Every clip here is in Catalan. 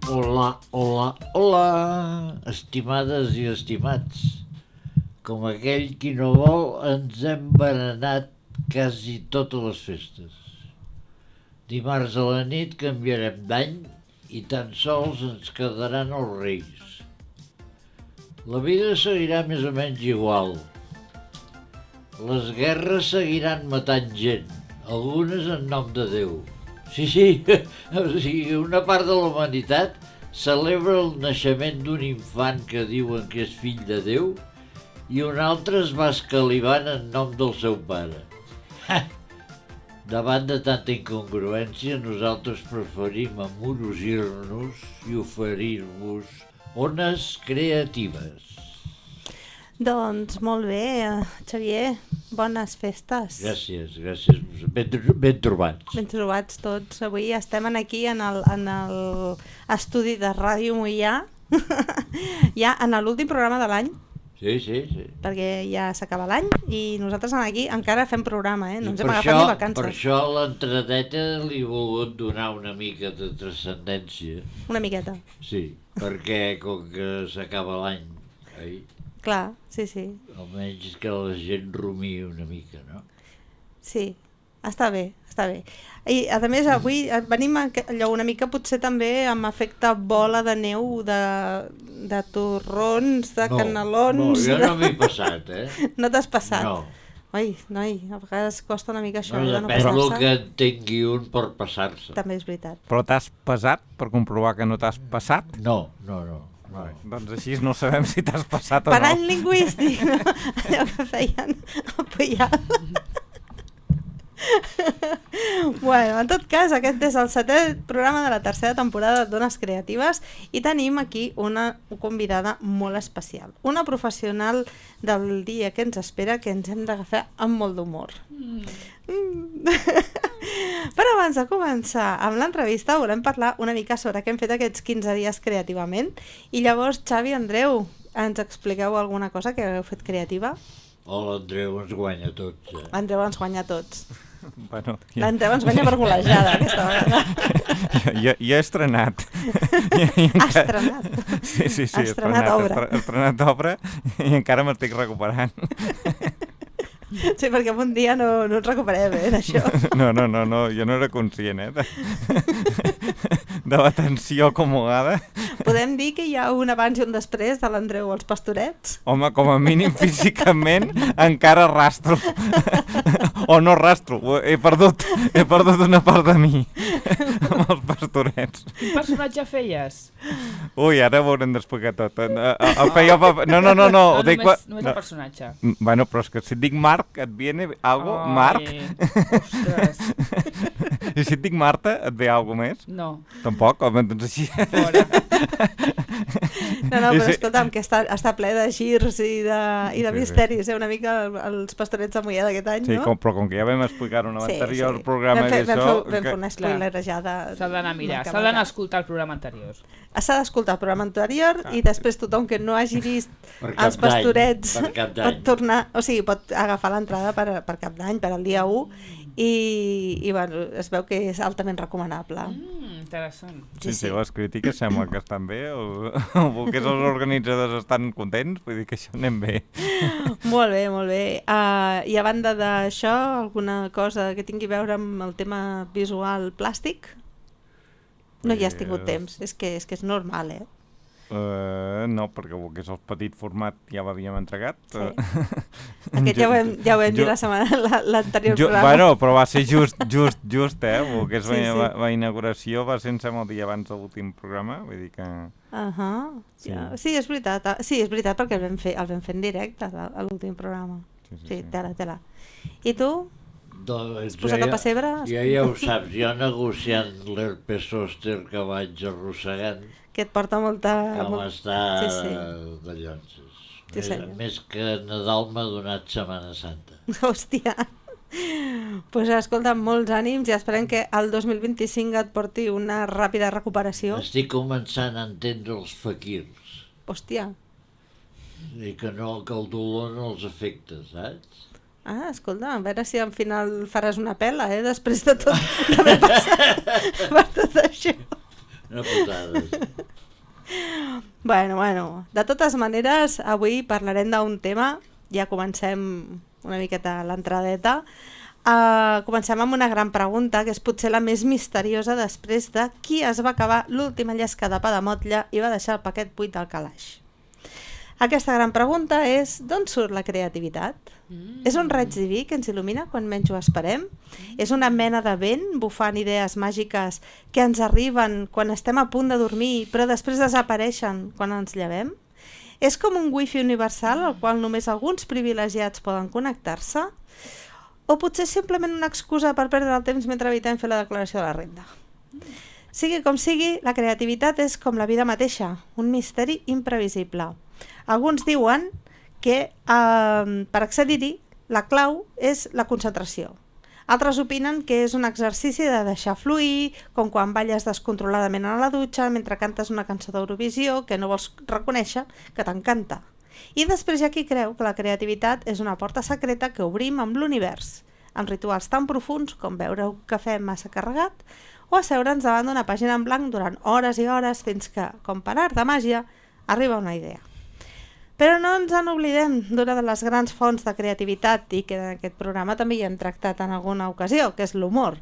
Hola, hola, hola, estimades i estimats. Com aquell qui no vol, ens hem berenat quasi totes les festes. Dimarts a la nit canviarem d'any i tan sols ens quedaran els Reis. La vida seguirà més o menys igual. Les guerres seguiran matant gent, algunes en nom de Déu. Sí, o sigui, una part de la humanitat celebra el naixement d'un infant que diuen que és fill de Déu i un altre es va escalivant en nom del seu pare. Davant de tanta incongruència, nosaltres preferim amorosir-nos i oferir-vos ones creatives. Doncs molt bé, Xavier, bones festes. Gràcies. Ben trobats. Ben trobats tots. Avui estem aquí en el estudi de Ràdio Moià, ja en l'últim programa de l'any. Sí. Perquè ja s'acaba l'any i nosaltres aquí encara fem programa, no ens hem agafat ni vacances. Per això a l'entradeta li he volgut donar una mica de transcendència. Una miqueta. Sí, perquè com que s'acaba l'any, Clar, sí. almenys que la gent rumia una mica, no? Sí, està bé. I a més avui venim allò una mica potser també amb efecte bola de neu, de torrons, de canelons... No, jo no m'he passat, No t'has passat? No. Ai, noi, a vegades costa una mica això de no passar-se. Depèn del que en tingui un per passar-se. També és veritat. Però t'has pesat per comprovar que no t'has passat? No. Doncs així no sabem si t'has passat o no. Parany lingüístic, no? Allò que feien a Puyal. Bueno, en tot cas, aquest és el 7è programa de la tercera temporada d'Ones Creatives i tenim aquí una convidada molt especial, una professional del dia que ens espera, que ens hem d'agafar amb molt d'humor. Però abans de començar amb l'entrevista volem parlar una mica sobre què hem fet aquests 15 dies creativament i llavors Xavi, Andreu, ens expliqueu alguna cosa que heu fet creativa? L'Andreu ens guanya tots. L'Andreu ens guanya tots. Bueno, L'Andreu ens guanya per golejada aquesta vegada. Jo he estrenat. Has estrenat? Sí, estrenat obra i encara m'estic recuperant. Sí, perquè en un dia no ens recuperem, d'això. No, jo no era conscient, de la tensió acumulada. Podem dir que hi ha un abans i un després de l'Andreu als Pastorets? Home, com a mínim físicament encara rastro. O no rastro, he perdut una part de mi amb els Pastorets. Quin personatge feies? Ui, ara ho haurem d'explicar tot. El feia... No. Només el personatge. Bueno, però és que si et dic Marc, et viene algo? Marc? Ostres. I si et dic Marta, et ve algo més? No. Tampoc? Home, doncs així... Fora. No, però escolta'm, que està ple de girs i de misteris, una mica els Pastorets de Moià d'aquest any, no? Sí, però com que ja vam explicar-ho en l'anterior programa d'això... Vam fer una spoilerejada. S'ha d'anar a mirar, s'ha d'anar a escoltar el programa anterior. S'ha d'escoltar el programa anterior i després tothom que no hagi vist els Pastorets pot tornar, o sigui, pot agafar l'entrada per Cap d'Any, per al dia 1 i bueno, es veu que és altament recomanable. Interessant. Sí, les crítiques sembla que estan bé, que els organitzadors estan contents, vull dir que això anem bé. Molt bé. I a banda d'això, alguna cosa que tingui a veure amb el tema visual plàstic? No hi has tingut temps, és que és normal, No, perquè el que és el petit format ja l'havíem entregat. Sí. Aquest ja ho vam dir l'anterior programa. Bueno, però va ser just, el que és la inauguració va ser el dia abans de l'últim programa, vull dir que... Sí, és veritat, perquè el vam fer en directe a l'últim programa. Sí, tela. I tu? Has posat el pessebre? Ja ho saps, jo negociant l'herpes zòster que vaig arrossegant, que et porta molta... Com està de llonses. Més que Nadal m'ha donat Setmana Santa. Hòstia. Pues escolta, molts ànims i esperem que el 2025 et porti una ràpida recuperació. Estic començant a entendre els faquirs. Hòstia. I que el dolor no els afecta, saps? Escolta, a veure si al final faràs una pela, després de tot l'haver passat per tot això. Una putada. Bueno, de totes maneres, avui parlarem d'un tema, ja comencem una miqueta l'entradeta. Comencem amb una gran pregunta, que és potser la més misteriosa després de qui es va acabar l'última llesca de pa de motlla i va deixar el paquet buit al calaix. Aquesta gran pregunta és: d'on surt la creativitat? És un raig diví que ens il·lumina quan menys ho esperem? És una mena de vent bufant idees màgiques que ens arriben quan estem a punt de dormir però després desapareixen quan ens llevem? És com un wifi universal al qual només alguns privilegiats poden connectar-se? O potser simplement una excusa per perdre el temps mentre evitem fer la declaració de la renda? Sigui com sigui, la creativitat és com la vida mateixa, un misteri imprevisible. Alguns diuen que per accedir-hi la clau és la concentració. Altres opinen que és un exercici de deixar fluir, com quan balles descontroladament a la dutxa mentre cantes una cançó d'Eurovisió que no vols reconèixer que t'encanta. I després hi ha qui creu que la creativitat és una porta secreta que obrim amb l'univers, amb rituals tan profuns com beure un cafè massa carregat o asseure'ns davant d'una pàgina en blanc durant hores i hores fins que, com per art de màgia, arriba una idea. Però no ens en oblidem d'una de les grans fonts de creativitat i que en aquest programa també hi hem tractat en alguna ocasió, que és l'humor.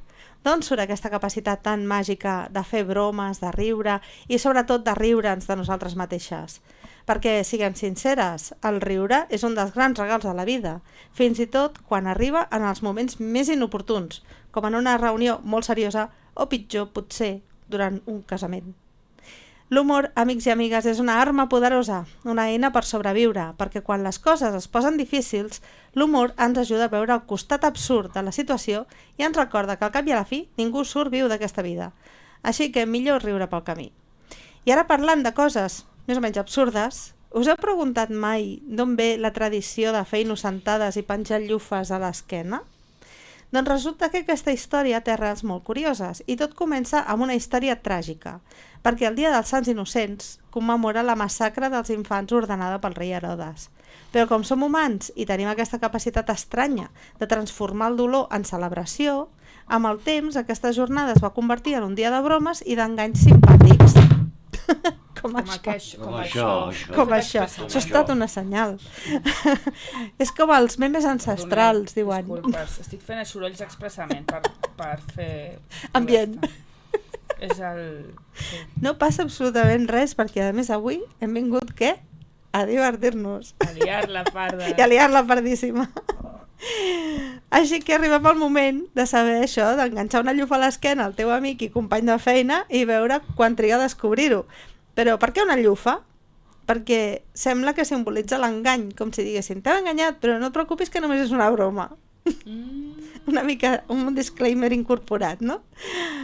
D'on surt aquesta capacitat tan màgica de fer bromes, de riure i sobretot de riure'ns de nosaltres mateixes? Perquè, siguem sinceres, el riure és un dels grans regals de la vida, fins i tot quan arriba en els moments més inoportuns, com en una reunió molt seriosa o pitjor, potser, durant un casament. L'humor, amics i amigues, és una arma poderosa, una eina per sobreviure, perquè quan les coses es posen difícils, l'humor ens ajuda a veure el costat absurd de la situació i ens recorda que al cap i a la fi ningú surt viu d'aquesta vida. Així que millor riure pel camí. I ara parlant de coses més o menys absurdes, us heu preguntat mai d'on ve la tradició de fer innocentades i penjar llufes a l'esquena? Doncs resulta que aquesta història té arrels molt curioses i tot comença amb una història tràgica, perquè el Dia dels Sants Innocents commemora la massacre dels infants ordenada pel rei Herodes. Però com som humans i tenim aquesta capacitat estranya de transformar el dolor en celebració, amb el temps aquesta jornada es va convertir en un dia de bromes i d'enganys simpàtics. Com això. Això ha estat una senyal. És com els memes ancestrals, diuen. Disculpes, estic fent els sorolls expressament per fer... Ambient. És el... Sí. No passa absolutament res, perquè a més avui hem vingut, què? A divertir-nos. A liar-la parda. I a liar-la pardíssima. Així que arribem al moment de saber això, d'enganxar una llufa a l'esquena al teu amic i company de feina i veure quan triga a descobrir-ho. Però per què una llufa? Perquè sembla que simbolitza l'engany, com si diguessin, t'he enganyat, però no et preocupis que només és una broma. Una mica un disclaimer incorporat, no?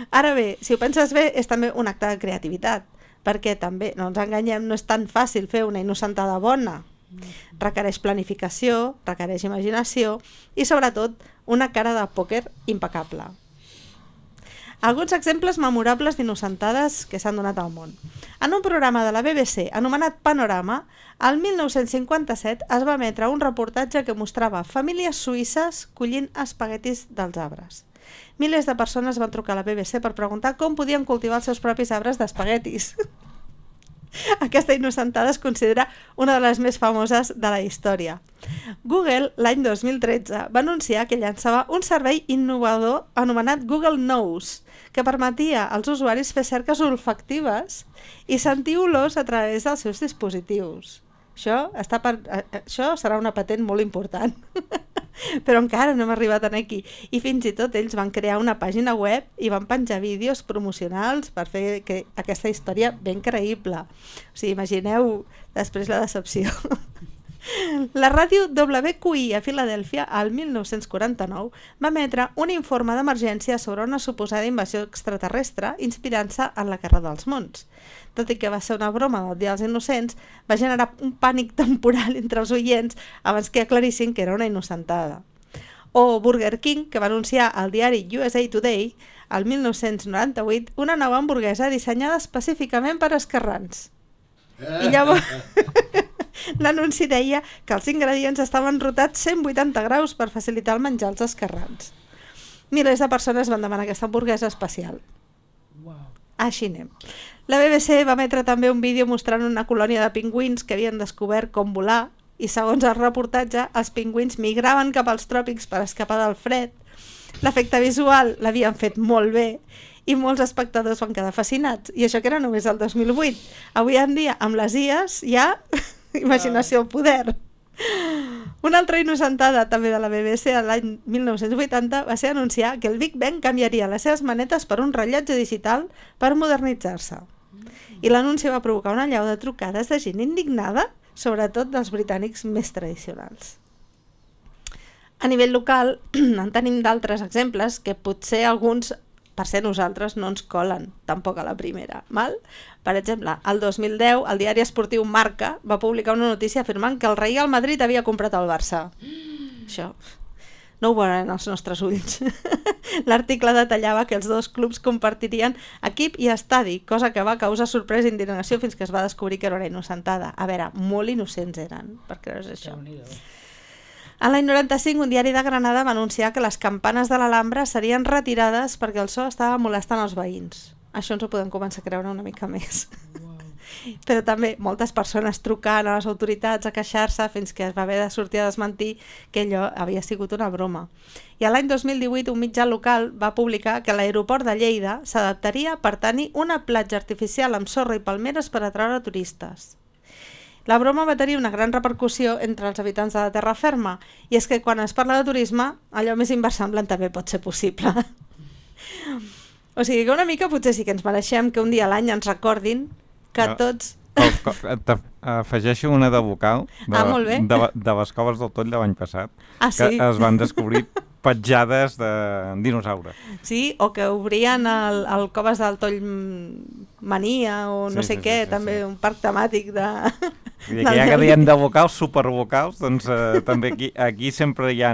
Ara bé, si ho penses bé, és també un acte de creativitat, perquè també, no ens enganyem, no és tan fàcil fer una innocentada bona. Requereix planificació, requereix imaginació i sobretot una cara de pòquer impecable. Alguns exemples memorables d'innocentades que s'han donat al món. En un programa de la BBC anomenat Panorama, el 1957 es va emetre un reportatge que mostrava famílies suïsses collint espaguetis dels arbres. Milers de persones van trucar a la BBC per preguntar com podien cultivar els seus propis arbres d'espaguetis. Aquesta innocentada es considera una de les més famoses de la història. Google, l'any 2013, va anunciar que llançava un servei innovador anomenat Google Knows, que permetia als usuaris fer cerques olfactives i sentir olors a través dels seus dispositius. Això serà una patent molt important. Però encara no hem arribat aquí. I fins i tot ells van crear una pàgina web i van penjar vídeos promocionals per fer aquesta història ben creïble. O sigui, imagineu després la decepció. La ràdio WQI a Filadèlfia, al 1949, va emetre un informe d'emergència sobre una suposada invasió extraterrestre inspirant-se en la Guerra dels Mons. Tot i que va ser una broma del Dia dels Innocents, va generar un pànic temporal entre els oients abans que aclarissin que era una innocentada. O Burger King, que va anunciar al diari USA Today, al 1998, una nova hamburguesa dissenyada específicament per esquerrans. I L'anunci deia que els ingredients estaven rotats 180 graus per facilitar el menjar als esquerrans. Milers de persones van demanar aquesta hamburguesa especial. Wow. Així anem. La BBC va emetre també un vídeo mostrant una colònia de pingüins que havien descobert com volar i segons el reportatge els pingüins migraven cap als tròpics per escapar del fred. L'efecte visual l'havien fet molt bé i molts espectadors van quedar fascinats. I això que era només el 2008. Avui en dia, amb les IAs, hi ha imaginació al poder. Una altra innocentada també de la BBC l'any 1980 va ser anunciar que el Big Bang canviaria les seves manetes per un rellotge digital per modernitzar-se. I l'anunci va provocar una allau de trucades de gent indignada, sobretot dels britànics més tradicionals. A nivell local en tenim d'altres exemples que potser alguns, per ser nosaltres, no ens colen tampoc a la primera. Val? Per exemple, el 2010 el diari esportiu Marca va publicar una notícia afirmant que el Real Madrid havia comprat el Barça. Això no ho veuran els nostres ulls. L'article detallava que els dos clubs compartirien equip i estadi, cosa que va causar sorpresa i indignació fins que es va descobrir que era una innocentada. A veure, molt innocents eren, per creure's això. A l'any 95, un diari de Granada va anunciar que les campanes de l'Alhambra serien retirades perquè el so estava molestant els veïns. Això ens ho podem començar a creure una mica més. Wow. Però també moltes persones trucant a les autoritats a queixar-se fins que es va haver de sortir a desmentir que allò havia sigut una broma. I l'any 2018 un mitjà local va publicar que l'aeroport de Lleida s'adaptaria per tenir una platja artificial amb sorra i palmeres per atraure turistes. La broma va tenir una gran repercussió entre els habitants de la terra ferma, i és que quan es parla de turisme, allò més inversemblant també pot ser possible. O sigui que una mica potser sí que ens mereixem que un dia a l'any ens recordin que tots... Afegeixo una de vocal molt bé. de les coves del Toll de l'any passat, sí. que es van descobrir petjades de dinosaure. Sí, o que obrien el Coves del Toll Mania o no sé què, també un parc temàtic de... I que ja que diem de vocals, supervocals, doncs també aquí sempre hi ha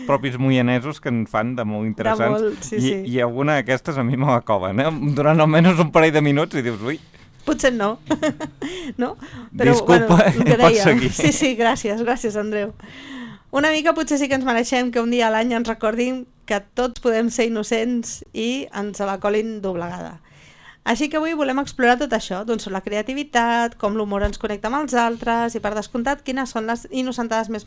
propis moianesos que en fan de molt interessants. De molt, sí. I alguna d'aquestes a mi me la coven, durant almenys un parell de minuts i dius, ui... Potser no. No? Però, disculpa, pots seguir. Sí, gràcies Andreu. Una mica potser sí que ens mereixem que un dia a l'any ens recordin que tots podem ser innocents i ens la colin doblegada. Així que avui volem explorar tot això, doncs la creativitat, com l'humor ens connecta amb els altres i per descomptat quines són les innocentades més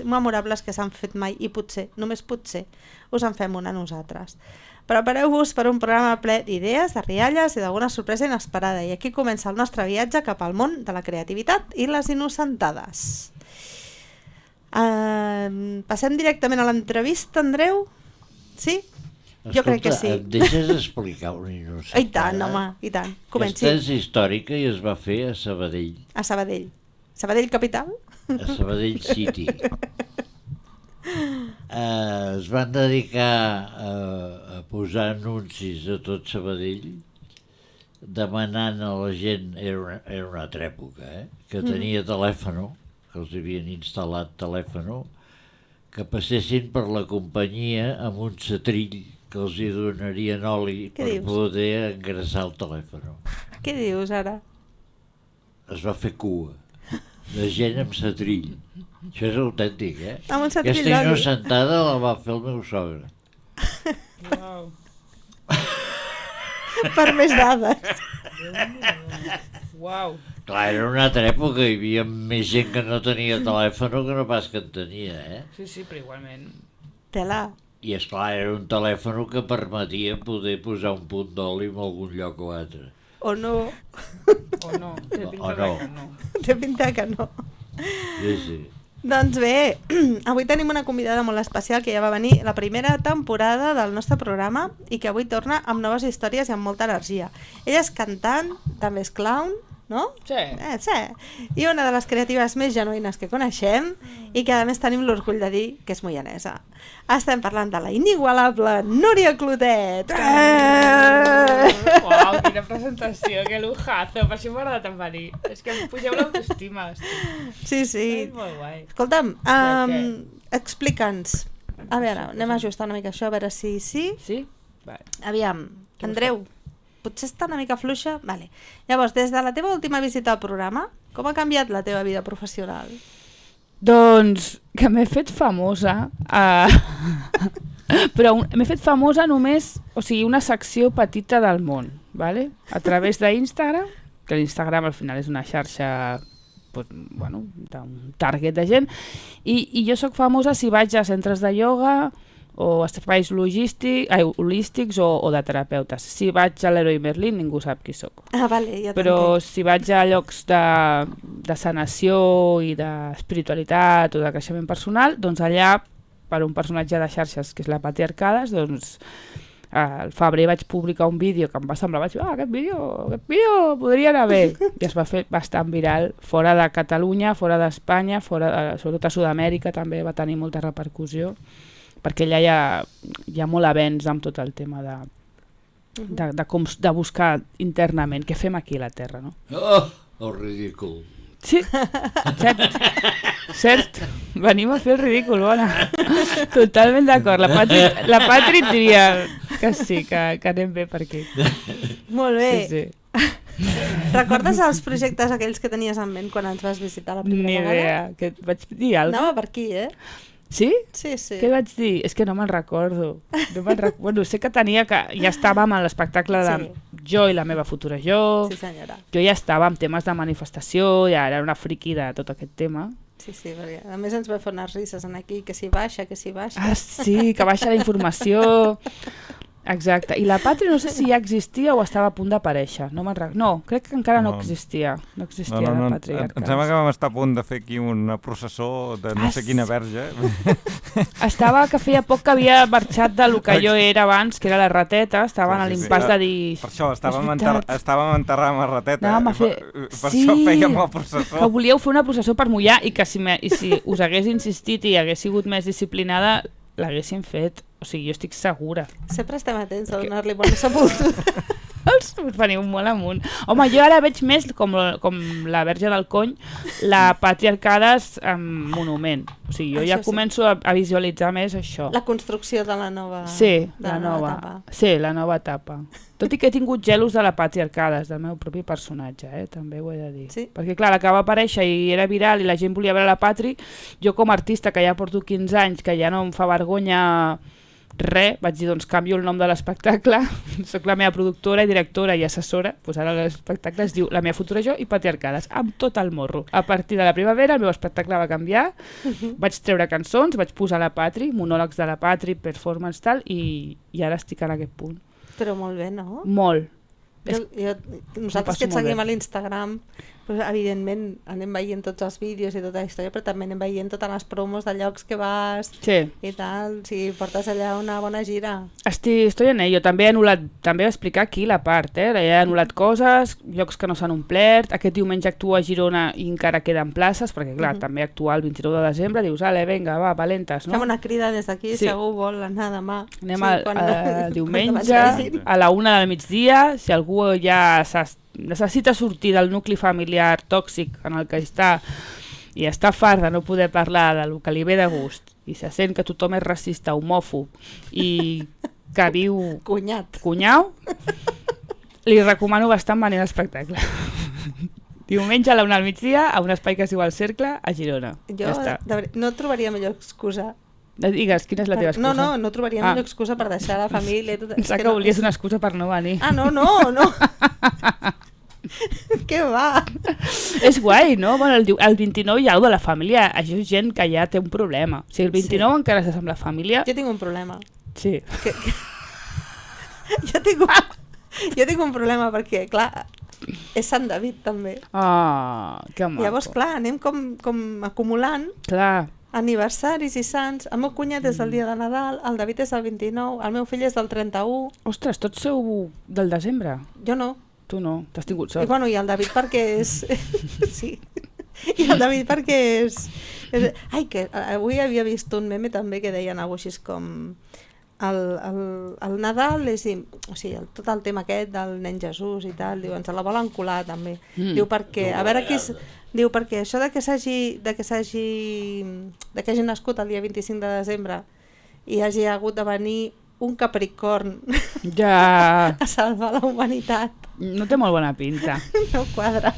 memorables que s'han fet mai i potser, només potser, us en fem una a nosaltres. Prepareu-vos per un programa ple d'idees, de rialles i d'alguna sorpresa inesperada i aquí comença el nostre viatge cap al món de la creativitat i les innocentades. Passem directament a l'entrevista, Andreu? Sí? Escolta, jo crec que sí. Em deixes explicar una innocentada? I tant, home, i tant. Comenci. Aquesta és històrica i es va fer a Sabadell. A Sabadell. Sabadell capital? A Sabadell City. Es van dedicar a posar anuncis a tot Sabadell demanant a la gent, era una altra època, que tenia telèfon, que els havien instal·lat telèfon, que passessin per la companyia amb un setrill que els hi donarien oli per poder engreixar el telèfon. Què dius ara? Es va fer cua de gent amb setrill. Això és autèntic, Amb un setrill Aquesta innocentada la va fer el meu sogre. Wow. Per més dades. Wow. Clar, era una altra època, hi havia més gent que no tenia telèfon que no pas que en tenia, Sí, però igualment. Tela. I esclar, era un telèfon que permetia poder posar un punt d'oli en algun lloc o altre. O no. O no, té pinta que no. Té pinta que no. Sí. Doncs bé, avui tenim una convidada molt especial que ja va venir la primera temporada del nostre programa i que avui torna amb noves històries i amb molta energia. Ella és cantant, també és clown, no? Sí. Sí. I una de les creatives més genuïnes que coneixem i que a més tenim l'orgull de dir que és moianesa. Estem parlant de la inigualable Núria Clotet! Uau, quina presentació, que lujazo, per això m'agrada tant venir. És que em pugeu l'autoestima. Sí. És molt guai. Escolta'm, explica'ns. A veure, anem a ajustar una mica això, a veure si sí. Sí? Vale. Aviam, Andreu, potser està una mica fluixa. Vale. Llavors, des de la teva última visita al programa, com ha canviat la teva vida professional? Doncs que m'he fet famosa, però m'he fet famosa només, o sigui, una secció petita del món, ¿vale? A través d'Instagram, que l'Instagram al final és una xarxa pues, bueno, d'un target de gent, i jo sóc famosa si vaig a centres de ioga o espais holístics o de terapeutes. Si vaig a l'Heroi Merlin ningú sap qui sóc. Ah, vale, ja Però si vaig a llocs de sanació i d'espiritualitat o de creixement personal, doncs allà, per un personatge de xarxes que és la Pati Arcades, doncs al febrer vaig publicar un vídeo que em va semblar, vaig dir, aquest vídeo podria anar bé, i es va fer bastant viral fora de Catalunya, fora d'Espanya, sobretot a Sud-amèrica també va tenir molta repercussió, perquè allà hi ha molt avenç amb tot el tema de buscar internament què fem aquí a la Terra, no? Oh, el ridícul. Sí, cert, venim a fer el ridícul, bona. Totalment d'acord, la Patri diria que sí, que anem bé per aquí. Molt bé. Sí. Recordes els projectes aquells que tenies en ment quan ens vas visitar la primera Ni vegada? idea, que et vaig dir alguna cosa. Anava per aquí, Sí? Sí, sí. Què vaig dir? És que no me'n recordo. Bueno, sé que ja estàvem en l'espectacle de jo i la meva futura jo. Sí, senyora. Jo ja estava en temes de manifestació, ja era una friqui de tot aquest tema. Sí, perquè a més ens va fer unes risses en aquí, que si baixa. Ah, sí, que baixa la informació. Exacte. I la Patri no sé si ja existia o estava a punt d'aparèixer. No, crec que encara no existia. No existia la Patri Arcades. Em sembla que vam estar a punt de fer aquí una processó de no sé quina verge. Estava que feia poc que havia marxat de lo que jo era abans, que era la rateta, estaven a l'impàs de dir... Per això, estàvem enterrant la rateta. Per això fèiem la processó. Que volíeu fer una processó per mullar i que si us hagués insistit i hagués sigut més disciplinada, l'haguessin fet. O sigui, jo estic segura. Sempre estem atents a donar-li bona sepultura. Us veniu molt amunt. Home, jo ara veig més com la Verge del Cony, la Pati Arcades en monument. O sigui, jo ja començo a visualitzar més això. La construcció de la nova... Sí, la nova etapa. Tot i que he tingut gelos de la Pati Arcades, del meu propi personatge, també ho he de dir. Sí? Perquè clar, l'acaba aparèixer i era viral i la gent volia veure la Patri. Jo com a artista, que ja porto 15 anys, que ja no em fa vergonya vaig dir, doncs canvio el nom de l'espectacle, soc la meva productora i directora i assessora, doncs ara l'espectacle es diu La meva futura jo i Pati Arcades, amb tot el morro. A partir de la primavera el meu espectacle va canviar, vaig treure cançons, vaig posar la Patri, monòlegs de la Patri, performance tal, i ara estic en aquest punt. Però molt bé, no? Molt. Nosaltres que et seguim a l'Instagram, pues, evidentment anem veient tots els vídeos i tota la història, però també anem veient totes les promos de llocs que vas i tal, o sigui, portes allà una bona gira. Estoy en ello, també he explicat aquí la part, he anul·lat coses, llocs que no s'han omplert, aquest diumenge actuo a Girona i encara queden places, perquè clar, també actuar el 29 de desembre, dius, vinga, va, valentes, no? Fem una crida des d'aquí, si algú vol anar demà. Anem el diumenge a la 1 del migdia, si algú ja necessita sortir del nucli familiar tòxic en el que està i està fart de no poder parlar del que li ve de gust i se sent que tothom és racista, homòfob i que viu cunyau, li recomano bastant venir a l'espectacle. Diumenge a la 1 al migdia a un espai que es diu El Cercle a Girona. Jo no trobaria millor excusa. Digues, quina és la teva excusa? No trobaria millor excusa per deixar la família. Pensava que volies una excusa per no venir. Ah, no. Què va? És guai, no? Bueno, el 29 hi ha alguna de la família. Això és gent que ja té un problema. O sigui, el 29 encara estàs amb la família... Jo tinc un problema. Sí. Jo tinc un problema perquè, clar, és Sant David també. Ah, que maco. Llavors, clar, anem com acumulant... Clar. Aniversaris i sants, el meu cunyat és el dia de Nadal, el David és el 29, el meu fill és del 31. Ostres, tots sou del desembre? Jo no. Tu no, t'has tingut sort. I el David perquè és... sí. I el David perquè és... Ai, que avui havia vist un meme també que deien alguna cosa així com... El Nadal és... O sigui, tot el tema aquest del nen Jesús i tal, diu, ens la volen colar també. Diu, perquè... A veure qui... Diu, perquè això de que hagi nascut el dia 25 de desembre i hagi hagut de venir un capricorn Ja... a salvar la humanitat. No té molt bona pinta. No quadra.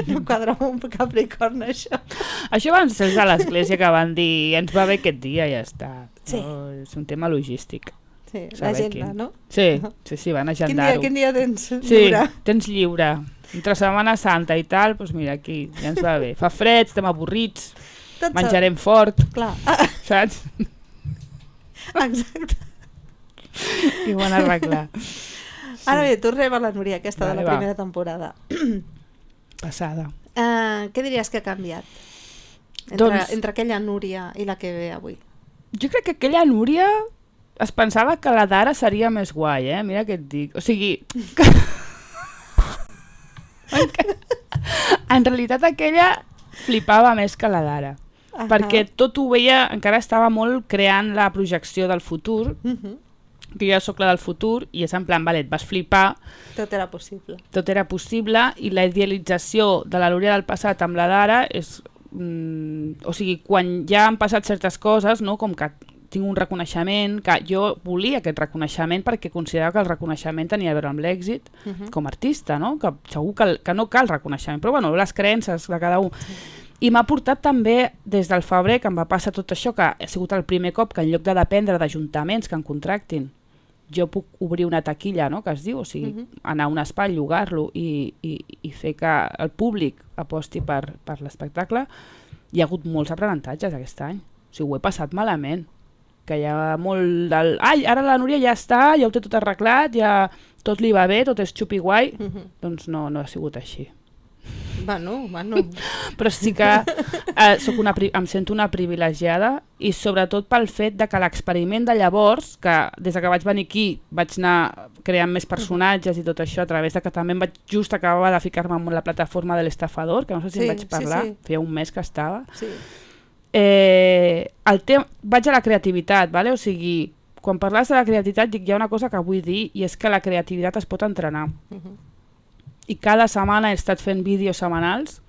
No quadra amb un capricorn, això. Això van ser els de l'església que van dir ens va bé aquest dia i ja està. Sí. No, és un tema logístic. Sí, Saber l'agenda, quin. no? Sí, van agendar-ho. Quin dia tens Sí, lliure? tens lliure. Entre Setmana Santa i tal, doncs mira, aquí ja ens va bé. Fa fred, estem avorrits, Tot menjarem fort, Clar, saps? exacte. I ho van arreglar. Ara bé, tornem a la Núria, aquesta de Vale, la va. primera temporada. Passada. Què diries que ha canviat? Entre aquella Núria i la que ve avui. Jo crec que aquella Núria es pensava que la d'ara seria més guai, Mira què et dic. O sigui... Que... en realitat aquella flipava més que la d'ara. Perquè tot ho veia, encara estava molt creant la projecció del futur, que jo sóc la del futur, i és en plan, vale, et vas flipar, Tot era possible. tot era possible, i la idealització de la Núria del passat amb la d'ara és... o sigui, quan ja han passat certes coses, no? Com que tinc un reconeixement, que jo volia aquest reconeixement perquè considerava que el reconeixement tenia a veure amb l'èxit com a artista, no? Que segur que no cal reconeixement, però bueno, les creences de cada un. I m'ha portat també, des del febrer, que em va passar tot això, que ha sigut el primer cop que en lloc de dependre d'ajuntaments que em contractin, jo puc obrir una taquilla, no?, que es diu, o sigui, anar a un espai, llogar-lo i fer que el públic aposti per l'espectacle. Hi ha hagut molts aprenentatges aquest any. O sigui, ho he passat malament. Que hi ha molt del... Ai, ara la Núria ja està, ja ho té tot arreglat, ja tot li va bé, tot és xupi guai. Doncs no ha sigut així. Bueno. Però sí que em sento una privilegiada i sobretot pel fet de que l'experiment de llavors, que des que vaig venir aquí vaig anar creant més personatges i tot això a través de que també just acabava de ficar-me en la plataforma de l'estafador, que no sé si en vaig parlar, feia un mes que estava. Sí. Vaig a la creativitat, vale? O sigui, quan parles de la creativitat dic, hi ha una cosa que vull dir i és que la creativitat es pot entrenar. I cada setmana he estat fent vídeos setmanals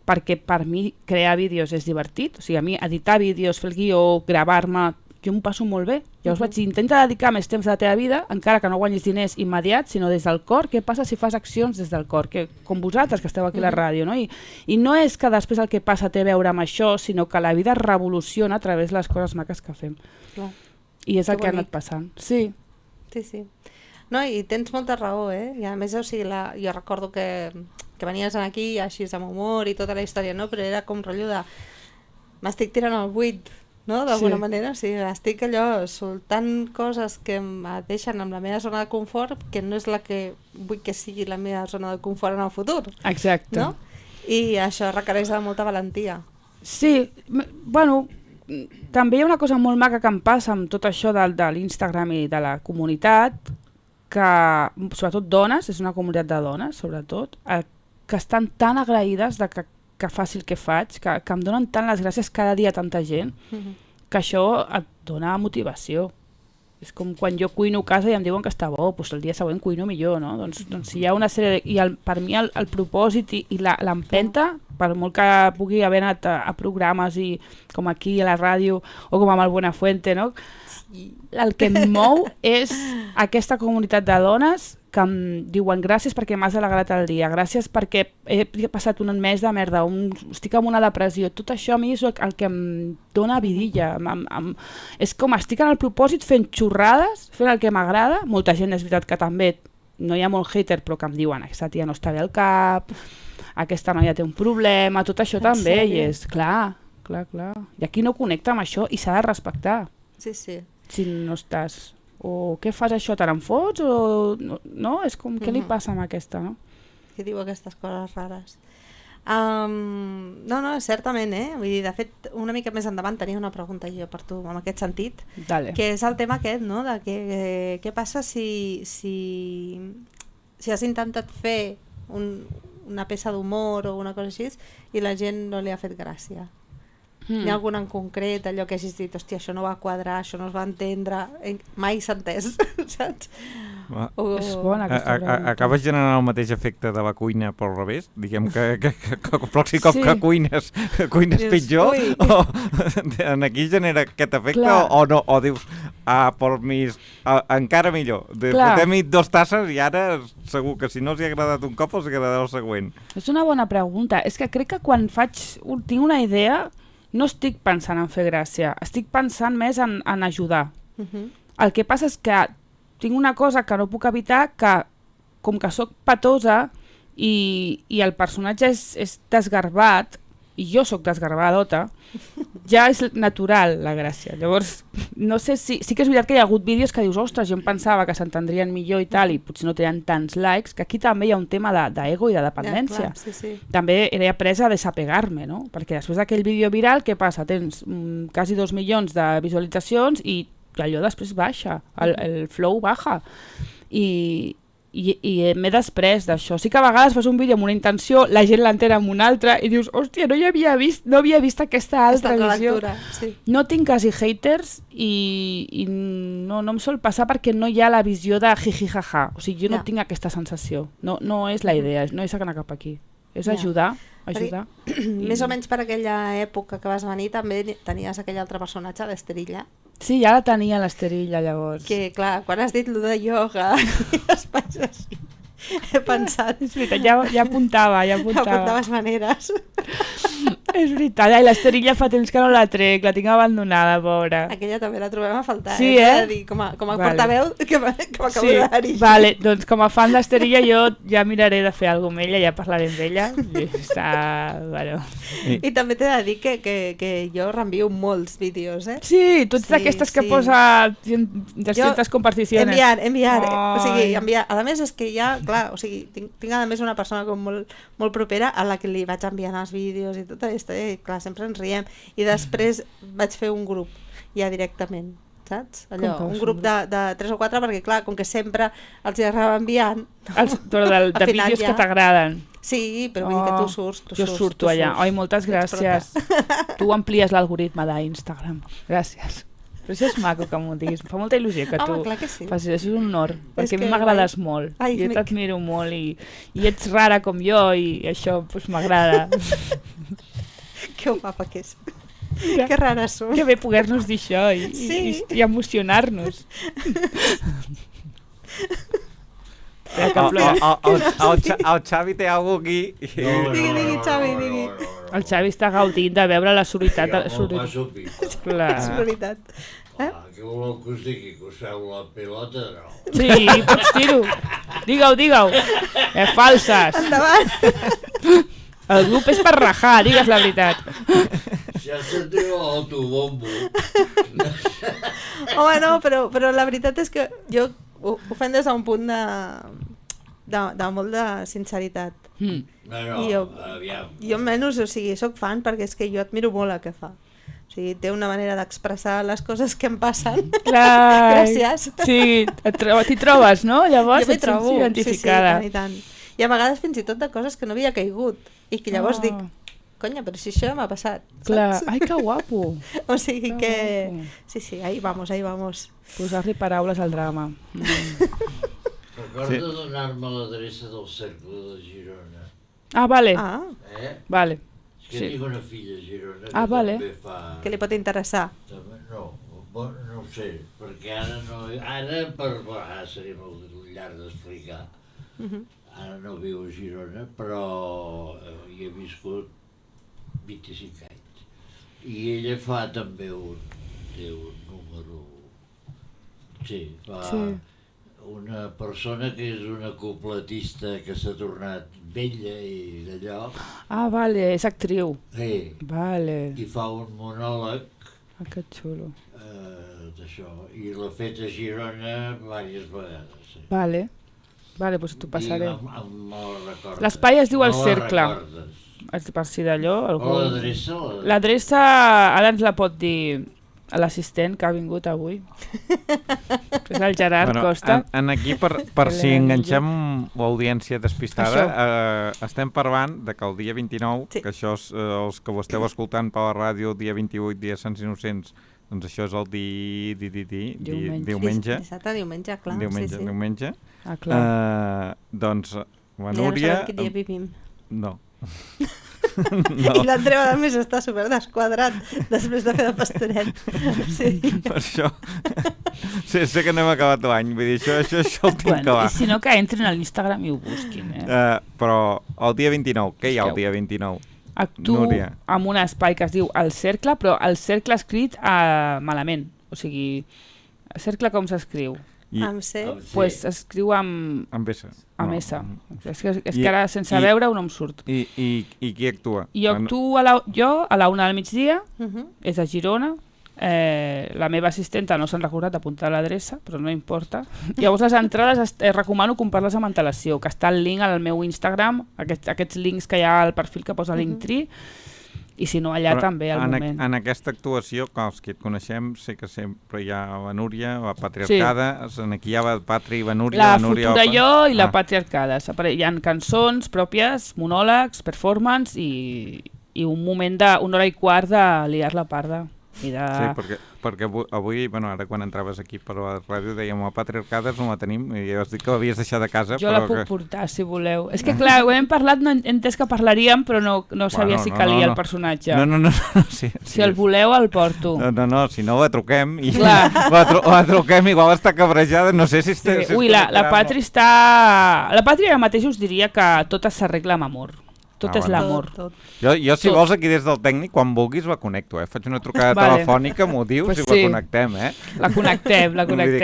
perquè per mi crear vídeos és divertit, o sigui, a mi editar vídeos, fer el guió, gravar-me, jo m'ho passo molt bé. Llavors vaig dir, intenta dedicar més temps a la teva vida, encara que no guanyis diners immediats, sinó des del cor. Què passa si fas accions des del cor? Com vosaltres, que esteu aquí a la ràdio, no? I no és que després el que passa té a veure amb això, sinó que la vida es revoluciona a través de les coses maques que fem. Clar. I és el que ha anat passant. Sí. Sí. No, i tens molta raó, I a més, o sigui, jo recordo que venies aquí així amb humor i tota la història, no? Però era com rotllo de... M'estic tirant al buit, no? D'alguna manera, o sigui, estic allò soltant coses que em deixen amb la meva zona de confort, que no és la que vull que sigui la meva zona de confort en el futur. Exacte. No? I això requereix de molta valentia. Sí, bueno, també hi ha una cosa molt maca que em passa amb tot això de l'Instagram i de la comunitat, que sobretot dones, és una comunitat de dones, sobretot, que estan tan agraïdes de que faci el que faig, que em donen tant les gràcies cada dia a tanta gent, que això et dona motivació. És com quan jo cuino a casa i em diuen que està bo, doncs el dia següent cuino millor, no? Doncs hi ha una sèrie... I per mi el propòsit i l'empenta, per molt que pugui haver anat a programes i com aquí a la ràdio o com amb el Buenafuente, no? El que em mou és aquesta comunitat de dones que em diuen gràcies perquè m'has alegrat el dia, gràcies perquè he passat un mes de merda, estic en una depressió, tot això a mi és el que em dona vidilla, és com estic en el propòsit fent xorrades, fent el que m'agrada, molta gent és veritat que també, no hi ha molt hater però que em diuen aquesta tia no està bé al cap, aquesta noia té un problema, tot això també, i és clar, i aquí no connecta amb això i s'ha de respectar. Sí. Si no estàs... O què fas això, te n'en fots? O no? És com, què li passa amb aquesta, no? Que diu aquestes coses rares. No, certament, Vull dir, de fet, una mica més endavant tenia una pregunta jo per tu, en aquest sentit. Dale. Que és el tema aquest, no? De què passa si has intentat fer una peça d'humor o una cosa així i la gent no li ha fet gràcia. Hi ha alguna en concret, allò que hagis dit, hòstia, això no va quadrar, això no es va entendre, mai s'ha entès, saps? És bona aquesta pregunta. Acabes generant el mateix efecte de la cuina pel revés? Diguem que el pròxim cop que cuines pitjor? O, aquí genera aquest efecte o no? O dius, por mis... encara millor. Clar. Fotem-hi 2 tasses i ara segur que si no els hi ha agradat un cop els agradarà el següent. És una bona pregunta. És que crec que quan tinc una idea no estic pensant en fer gràcia, estic pensant més en ajudar. El que passa és que tinc una cosa que no puc evitar, que com que sóc patosa i el personatge és desgarbat, i jo sóc desgarbadota, ja és natural la gràcia. Llavors, no sé si... Sí que és veritat que hi ha hagut vídeos que dius, ostres, jo em pensava que s'entendrien millor i tal, i potser no tenien tants likes, que aquí també hi ha un tema d'ego i de dependència. Ja, clar, sí. També he après a desapegar-me, no? Perquè després d'aquell vídeo viral, què passa? Tens quasi 2 milions de visualitzacions i allò després baixa, el flow baja. I m'he després d'això. Sí que a vegades fas un vídeo amb una intenció, la gent l'entén amb una altra i dius, hòstia, no havia vist aquesta altra visió. Sí. No tinc quasi haters i no em sol passar perquè no hi ha la visió de jiji jaja. O sigui, jo no tinc aquesta sensació. No és la idea, no és anar cap aquí. És ajudar. Més o menys per aquella època que vas venir també tenies aquell altre personatge d'Esterilla. Sí, ja la tenia l'Esterilla llavors. Que clar, quan has dit lo de ioga i espais així, he pensat... És veritat, ja apuntava. Apuntaves maneres. És veritat, i l'Esterilla fa temps que no la trec, la tinc abandonada, pobra. Aquella també la trobem a faltar, sí, Dir, com a portaveu que m'acabo de dir. Vale, doncs com a fan d'Esterilla jo ja miraré de fer alguna cosa amb ella, ja parlaré amb ella. Està... Bueno. I també t'he de dir que jo reenvio molts vídeos, Sí, tu ets d'aquestes que posa 200 comparticions. Enviar. O sigui, enviar. A més és que ja, clar, o sigui, tinc a més una persona com molt propera a la que li vaig enviant els vídeos i tot això, i clar, sempre ens riem. I després vaig fer un grup ja directament, saps? Allò, un grup de 3 o 4, perquè clar, com que sempre els hi acaba enviant... Però de vídeos que t'agraden. Sí, però vull dir que tu surts. Jo surto allà. Oi, moltes gràcies. Tu amplies l'algoritme d'Instagram. Gràcies. Però això és maco que m'ho diguis. Em fa molta il·lusió que tu facis. És un honor, perquè a mi m'agrades molt. Jo t'admiro molt i ets rara com jo i això m'agrada. Que guapa que és. Que rara som. Que bé poder-nos dir això i emocionar-nos. El Xavi té alguna cosa aquí. Digui, Xavi, digui. El Xavi està gaudint de veure la soritat. Clar. És veritat. Què voleu que us digui? Que us feu la pilota? No. Sí, pots dir-ho. Digue-ho. Falses. Endavant. El grup és per rajar, digues la veritat. Ja sentiu l'autobombo. Home, no, però la veritat és que jo ho fem des d'un punt de molt de sinceritat. Jo menys, o sigui, soc fan perquè és que jo admiro molt el que fa. O sigui, té una manera d'expressar les coses que em passen. Gràcies. Sí, t'hi trobes, no? Llavors jo m'hi trobo, identificada. Sí, tant. I a vegades fins i tot de coses que no havia caigut i que llavors dic, conya, però si això ja m'ha passat. Clar, ai, que guapo. O sigui que... Sí, ahí vamos. Posar-li paraules al drama. Recorda donar-me l'adreça del Cercle de Girona. Ah, vale. Vale. És que tinc una filla a Girona que també fa... Que li pot interessar. No ho sé, perquè ara no... Ara seria molt llarg d'explicar. Ara no viu a Girona, però hi he viscut 25 anys. I ella fa també té un número... Sí, fa una persona que és una copletista que s'ha tornat vella i d'allò. Ah, vale, és actriu. Sí. Vale. I fa un monòleg. Ah, que xulo. D'això. I l'ha fet a Girona diverses vegades. Sí. Vale, doncs t'ho passaré. L'espai es diu El Cercle. Per si d'allò... O l'adreça? L'adreça ara ens la pot dir l'assistent que ha vingut avui. És el Gerard Costa. Aquí, per si enganxem l'audiència despistada, estem parlant de que el dia 29, que això és els que ho esteu escoltant per la ràdio, dia 28, dia Sants Innocents, doncs això és el diumenge. Dissabte, diumenge, clar. Diumenge. Ah, clar. Doncs la Núria... Ja no sabem quin dia vivim. No. No. I l'Andreu a més està super desquadrat després de fer de pastoret. Sí. Per això sé que no hem acabat l'any, vull dir, això el tinc que va. I si no, que entrin a l'Instagram i ho busquin. Però el dia 29, què hi ha el dia 29? Actuo Núria. amb un espai que es diu El Cercle, però el cercle escrit malament. O sigui, el cercle com s'escriu? Amb C. Pues s'escriu amb S. Amb S. És que ara sense veure-ho no em surt. I qui actua? Jo actuo a la 1 del migdia, és a Girona. La meva assistenta no s'han recordat d'apuntar l'adreça, però no importa. Llavors les entrades recomano comprar-les amb antelació, que està el link al meu Instagram, aquests links que hi ha al perfil que posa Linktree, i si no allà però també al moment. En aquesta actuació, els que et coneixem, sé que sempre hi ha la Núria, la patriarcada, aquí hi ha la Patri i la Núria. La futura jo i la patriarcada. Hi ha cançons pròpies, monòlegs, performance i un moment d'una hora i quart de liar la parda. Sí, perquè avui, ara quan entraves aquí per la ràdio dèiem la patriarcada no la tenim i ja has dit que l'havies deixat a casa. Jo la puc portar si voleu. És que clar, ho hem parlat, no he entès que parlaríem però no sabia si calia el personatge. No. Si el voleu el porto. No, si no la truquem i la truquem, igual està cabrejada, no sé si... Ui, la Patri està... La Patri ara mateix us diria que tot s'arregla amb amor. Tot és l'amor. Jo, si vols, aquí des del tècnic, quan vulguis la connecto, Faig una trucada telefònica, m'ho dius i la connectem, La connectem.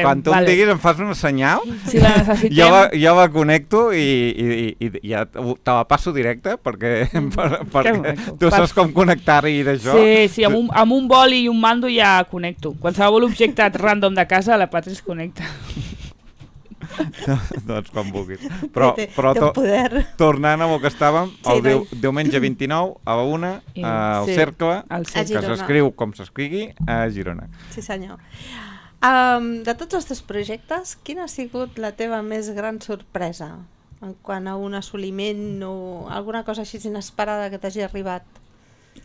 Quan tu em diguis, em fas un senyal, si la necessitem, jo la connecto i ja te la passo directe, perquè tu saps com connectar-hi d'això. Sí, amb un boli i un mando ja connecto. Qualsevol objecte random de casa, la Patri es connecta. Doncs quan vulguis. Però tornant a el que estàvem, el diumenge 29 a la 1 al Cercle, que s'escriu com s'escrigui, a Girona. Sí senyor. De tots els teus projectes, quina ha sigut la teva més gran sorpresa en quant a un assoliment o alguna cosa així inesperada que t'hagi arribat?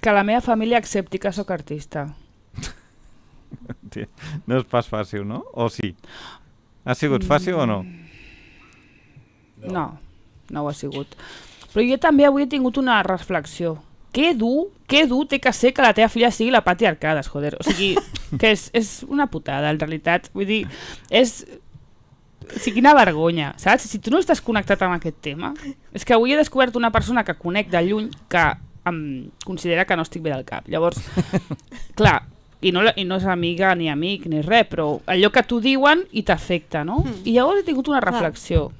Que la meva família accepti que sóc artista. No és pas fàcil, no? O sí? Ha sigut fàcil o no? No ho ha sigut. Però jo també avui he tingut una reflexió. Què dur té que ser que la teva filla sigui la Pati Arcades, joder. O sigui, que és una putada, en realitat. Vull dir, quina vergonya, saps? Si tu no estàs connectat amb aquest tema... És que avui he descobert una persona que conec de lluny que em considera que no estic bé del cap. Llavors, clar... I no és amiga ni amic ni res, però allò que t'ho diuen i t'afecta, no? I llavors he tingut una reflexió.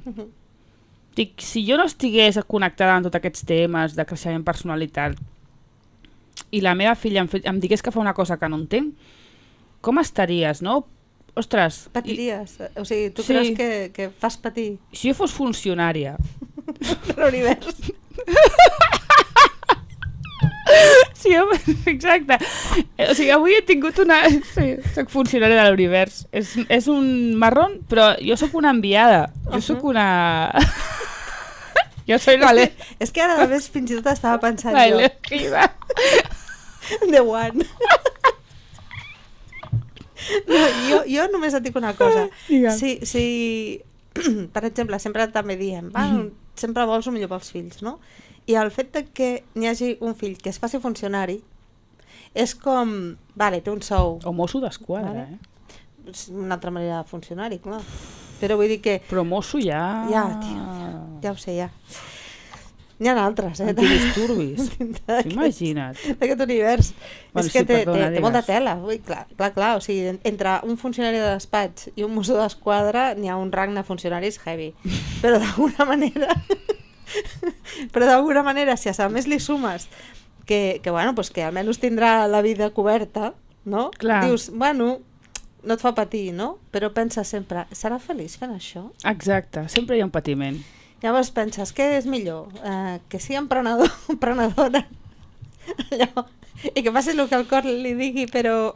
Dic, si jo no estigués connectada amb tots aquests temes de creixement personalitat i la meva filla em digués que fa una cosa que no entenc, com estaries, no? Ostres... Patiries? O sigui, tu creus que fas patir? Si jo fos funcionària... de l'univers... Sí, exacte. O sigui, avui he tingut una... Sí, soc funcionària de l'univers. És un marrón, però jo sóc una enviada. Jo sóc una... Jo soy la... És que ara a més fins i tot estava pensant la jo. Elegida. The one. No, jo només et dic una cosa. Si per exemple, sempre també diem, sempre vols el millor pels fills, no? I el fet de que n'hi hagi un fill que es faci funcionari és com, vale, té un sou. O mosso d'esquadra, És una altra manera de funcionari, clar. Però vull dir que... Però mosso ja... Ja, tio, ja ho sé, ja. N'hi ha altres, Antidisturbis. Imagina't. D'aquest univers. Bueno, és que té molta tela. Ui, clar, o sigui, entre un funcionari de despatx i un mosso d'esquadra n'hi ha un rang de funcionaris heavy. Però d'alguna manera, si a més li sumes que almenys tindrà la vida coberta, no? Clar. Dius, bueno, no et fa patir, no? Però pensa sempre, serà feliç fent això? Exacte, sempre hi ha un patiment. Llavors penses, què és millor? Que sigui emprenedor o emprenedora? Allò, i que passi el que el cor li digui, però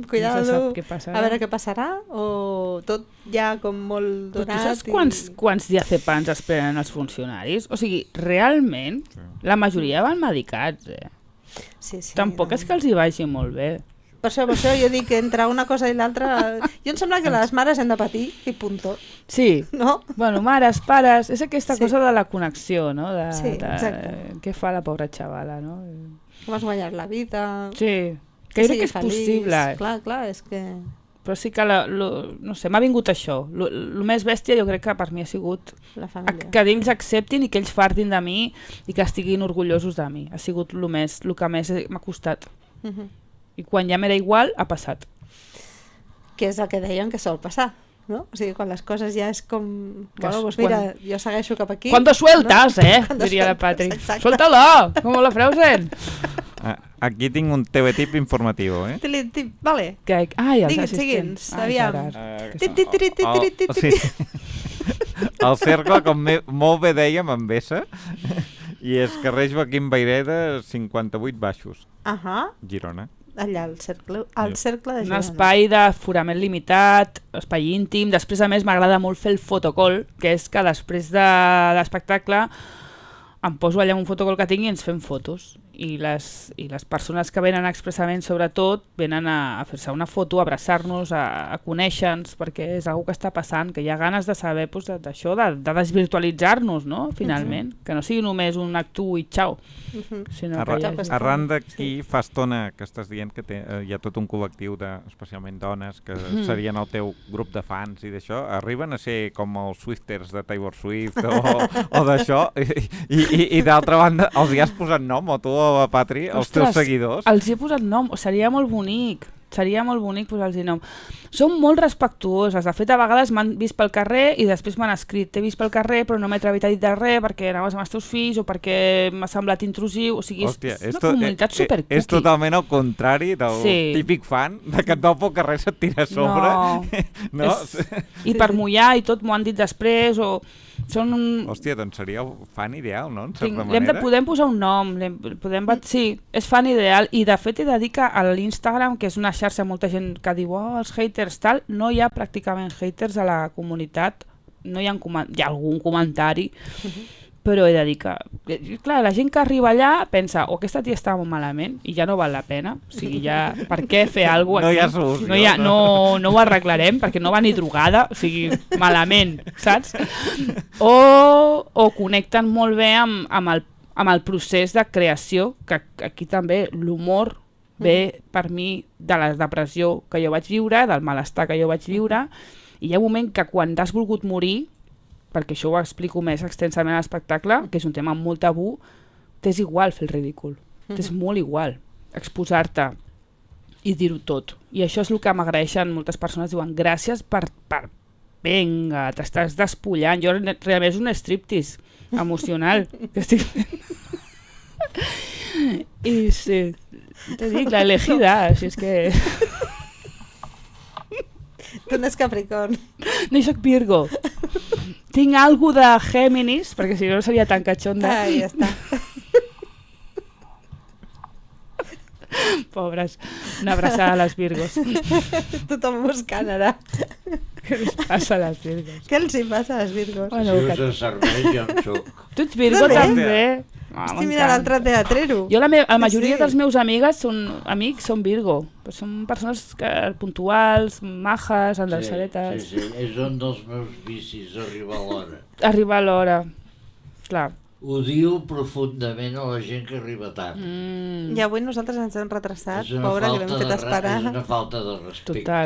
cuidado, no se sap a veure què passarà, o tot ja com molt donat. Però tu saps quants diazepams es prenen els funcionaris? O sigui, realment, la majoria van medicats, Sí, tampoc és que els hi vagi molt bé. Per això jo dic que entre una cosa i l'altra... Jo em sembla que les mares hem de patir i punto. Sí, no? Bueno, mares, pares, és aquesta cosa de la connexió, no? Sí, exacte. Què fa la pobra xavala, no? Com has guanyat la vida... Sí, que crec que és possible. Clar, és que... Però sí que, no sé, m'ha vingut això. El més bèstia jo crec que per mi ha sigut que ells acceptin i que ells fartin de mi i que estiguin orgullosos de mi. Ha sigut el que més m'ha costat. I quan ja m'era igual, ha passat. Que és el que deien que sol passar, no? O sigui, quan les coses ja és com... Bueno, doncs mira, jo segueixo cap aquí... Cuando sueltas, no? Diria la Patri. Suéltalo, com la Frozen. Aquí tinc un TV-tip informatiu, Tip, vale. Els assistents. Aviam. El cercle, com molt bé dèiem, amb S, i és carrer Joaquim Vayreda, 58 baixos, Girona. Allà, al cercle de Girona. Un espai d'aforament limitat, espai íntim. Després, a més, m'agrada molt fer el fotocall, que és que després de l'espectacle em poso allà un fotocall que tinc i ens fem fotos. I les persones que venen expressament, sobretot, venen a fer-se una foto, a abraçar-nos, a conèixer-nos, perquè és una que està passant, que hi ha ganes de saber d'això, de desvirtualitzar-nos, no? Finalment. Que no sigui només un actu i xau. Arran d'aquí fa estona que estàs dient que hi ha tot un col·lectiu, especialment dones, que serien el teu grup de fans i d'això. Arriben a ser com els Swifters de Taylor Swift o d'això, i d'altra banda els hi has posat nom, o tu o la Patri, els teus seguidors? Els hi he posat nom, seria molt bonic posar-los nom. Són molt respectuoses, de fet a vegades m'han vist pel carrer i després m'han escrit, t'he vist pel carrer però no m'he atrevit a dir de res perquè anaves amb els teus fills o perquè m'ha semblat intrusiu, o sigui, hòstia, és una comunitat supercookie. És totalment el contrari del típic fan, de que et veu pel carrer se't tira a sobre. No. I per mullar i tot m'ho han dit després, o... Hòstia, doncs seria el fan ideal, no? En certa manera. Podem posar un nom, sí, és fan ideal, i de fet he de dir que a l'Instagram, que és una xarxa, molta gent que diu els haters tal, no hi ha pràcticament haters a la comunitat, no hi ha algun comentari, però he de dir que, clar, la gent que arriba allà pensa, aquesta tia està molt malament i ja no val la pena, o sigui, ja, per què fer alguna cosa? No hi ha solució. No ho arreglarem perquè no va ni drogada, o sigui, malament, saps? O connecten molt bé amb el procés de creació, que aquí també l'humor ve per mi de la depressió que jo vaig viure, del malestar que jo vaig viure, i hi ha un moment que quan t'has volgut morir, perquè això ho explico més extensament a l'espectacle, que és un tema molt tabú, t'és igual fer el ridícul, t'és molt igual exposar-te i dir-ho tot. I això és el que m'agraeixen moltes persones, diuen gràcies per vinga, t'estàs despullant. Jo realment és un striptease emocional que estic fent. I sí, te dic, la elegida, així és que... Tu no ets Capricorn. No, soc Virgo. Tinc algo de Géminis, perquè si no seria tan catxonda. Ja està. Pobres, una abraçada a les Virgos. Tothom buscant ara. Què els passa a les Virgos? Què els hi passa a les Virgos? Bueno, si us serveix, jo en soc. Tu ets Virgo també? Estic mirant l'altre teatrero. Jo la majoria dels meus amics són Virgo. Són persones puntuals, majes, endreçadetes. Sí, és un dels meus vicis, arribar a l'hora. Arribar a l'hora, clar. Odio profundament a la gent que arriba tard. I avui nosaltres ens hem retrasat, pobra, que l'hem fet esperar. És una falta de respecte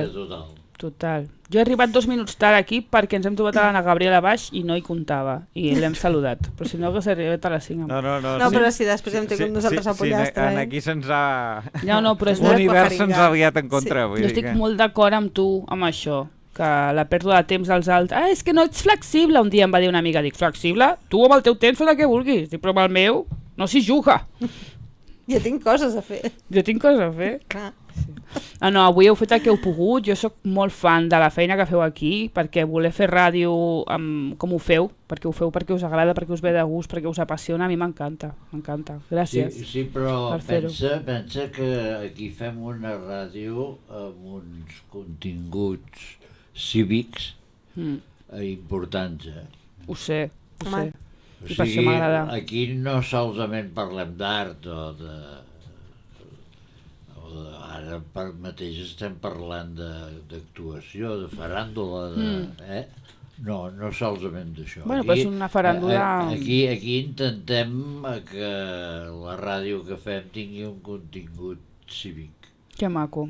total. Jo he arribat 2 minuts tard aquí perquè ens hem trobat a l'Anna Gabriela baix i no hi comptava, i l'hem saludat, però si no hagués arribat a les 5. No, però si després hem tingut nosaltres a pollastre. Sí, aquí se'ns ha... però l'univers se'ns ha aviat en contra. Jo estic molt d'acord amb tu, amb això, que la pèrdua de temps dels altres... és que no ets flexible, un dia em va dir una amiga, dic, flexible? Tu amb el teu temps fes el que vulguis, dic, però amb el meu no s'hi juga. Jo tinc coses a fer. Clar. No, avui heu fet el que heu pogut, jo sóc molt fan de la feina que feu aquí, perquè voler fer ràdio com ho feu perquè us agrada, perquè us ve de gust, perquè us apassiona, a mi m'encanta, gràcies. Sí, però pensa que aquí fem una ràdio amb uns continguts cívics importants. Ho sé. O sigui, aquí no solament parlem d'art o de ara mateix estem parlant d'actuació, de faràndula, no solament d'això. Bueno, però és una faràndula... Aquí intentem que la ràdio que fem tingui un contingut cívic. Que maco.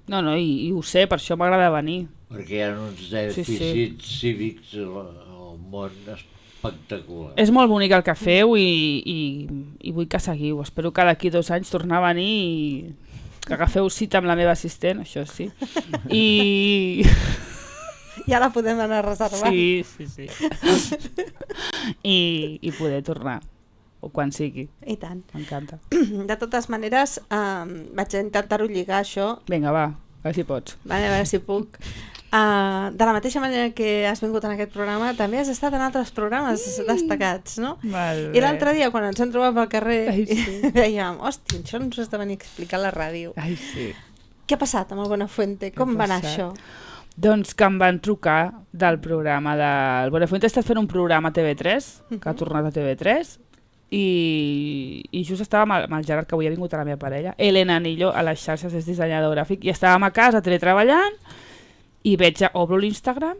No, i ho sé, per això m'agrada venir. Perquè hi ha uns dèficits cívics al món espectacular. És molt bonic el que feu i vull que seguiu. Espero que d'aquí 2 anys tornar a venir i que agafeu cita amb la meva assistent, això sí. Ja la podem anar reservant. Sí. I poder tornar, o quan sigui. I tant. M'encanta. De totes maneres, vaig intentar-ho lligar, això. Vinga, va, a veure si pots. A veure si puc. De la mateixa manera que has vingut en aquest programa, també has estat en altres programes destacats, no? I l'altre dia, quan ens hem trobat pel carrer, dèiem, hòstia, això ens ho has de venir a explicar a la ràdio. Ai, sí. Què ha passat amb el Buenafuente? Com va anar això? Doncs que em van trucar del programa del... Buenafuente ha estat fent un programa a TV3, que ha tornat a TV3, i just estàvem amb el Gerard, que avui ha vingut a la meva parella, Elena Anillo, a les xarxes, és dissenyador gràfic, i estàvem a casa teletreballant, i obro l'Instagram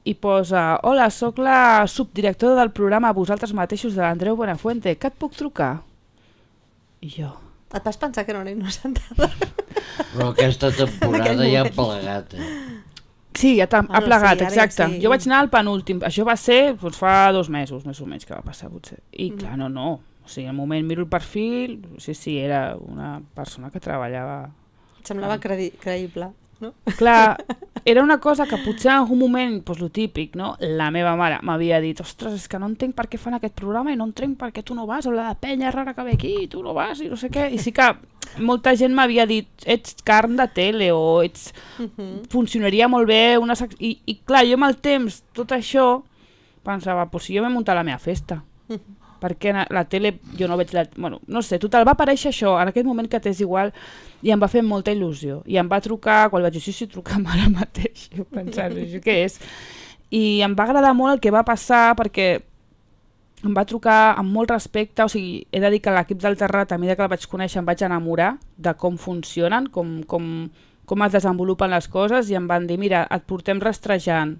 i posa: hola, sóc la subdirectora del programa Vosaltres mateixos de l'Andreu Buenafuente, que et puc trucar? I jo... Et vas pensar que no era innocentada? Però aquesta temporada ja ha plegat, Sí, ja ha plegat, sí, exacte. Sí. Jo vaig anar al penúltim, això va ser fa 2 mesos, més o menys, que va passar potser. I clar, no. O sigui, al moment miro el perfil, sí, era una persona que treballava... Et semblava creïble, no? Clar, era una cosa que potser en algun moment, doncs lo típic, no? La meva mare m'havia dit: ostres, és que no entenc per què fan aquest programa i no entenc per què tu no vas, o la penya rara que ve aquí i tu no vas i no sé què. I sí que molta gent m'havia dit: ets carn de tele o ets... funcionaria molt bé una I clar, jo amb el temps, tot això, pensava, doncs si jo m'he muntat la meva festa. Perquè la tele jo no veig bueno, no sé, total, va aparèixer això en aquest moment que t'és igual i em va fer molta il·lusió i em va trucar, quan vaig dir sí, truca'm ara mateix, jo pensant, això què és? I em va agradar molt el que va passar perquè em va trucar amb molt respecte, o sigui, he de dir que l'equip del Terrat, a mesura que el vaig conèixer, em vaig enamorar de com funcionen, com es desenvolupen les coses, i em van dir: mira, et portem rastrejant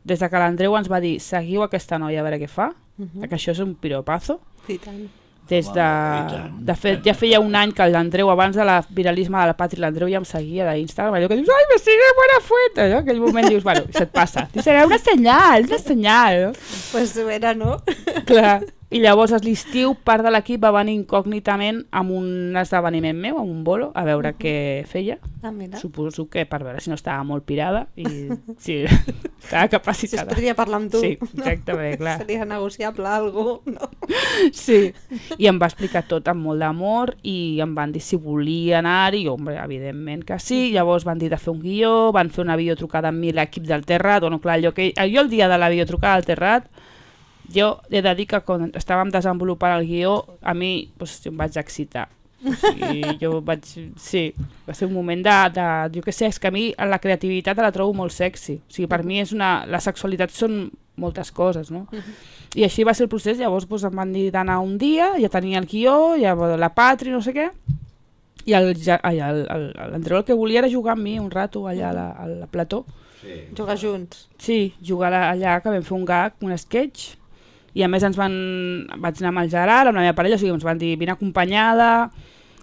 des de que l'Andreu ens va dir: seguiu aquesta noia a veure què fa, que això és un piropazo. Sí, tant. Des de fet, ja feia un any que l'Andreu, abans de la viralisme de la Patri, l'Andreu ja em seguia d'Instagram, allò que dius: ai, me sigue Buenafuente, no? Aquell moment dius, bueno, se't passa. Dius, era una senyal, no? Pues ho era, no? Clar. I llavors a l'estiu part de l'equip va venir incògnitament amb un esdeveniment meu, amb un bolo, a veure què feia. Mira. Suposo que per veure si no estava molt pirada i sí, estava capacitada. Si es podria parlar amb tu. Sí, exactament, clar. Seria negociable algú, no? Sí, i em va explicar tot amb molt d'amor i em van dir si volia anar-hi, i home, evidentment que sí. Llavors van dir de fer un guió, van fer una videotrucada amb mi l'equip del Terrat, bueno, clar, jo el dia de la videotrucada del Terrat, jo he de dir que quan estàvem desenvolupant el guió, a mi doncs, em vaig excitar. O sigui, sí, va ser un moment jo què sé, és que a mi la creativitat la trobo molt sexy. O sigui, per mi la sexualitat són moltes coses, no? I així va ser el procés. Llavors doncs, em van dir d'anar un dia, ja tenia el guió, ja la Patri, no sé què, i l'Andreu el que volia era jugar amb mi un rato allà al plató. Sí. Jugar junts. Sí, jugar allà, que vam fer un gag, un sketch, i a més vaig anar amb el Gerard, amb la meva parella, o sigui, ens van dir vine acompanyada,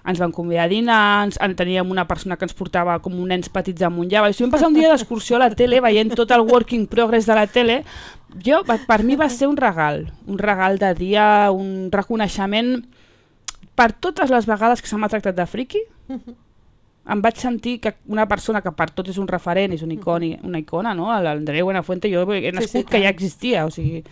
ens van convidar a dinar, teníem una persona que ens portava com nens petits amunt i avall. Si vam passar un dia d'excursió a la tele veient tot el working progress de la tele, per mi va ser un regal de dia, un reconeixement per totes les vegades que se m'ha tractat de friki. Em vaig sentir que una persona que per tot és un referent, és una icona, no? L'Andreu Buenafuente, jo he nascut que ja existia, o sigui,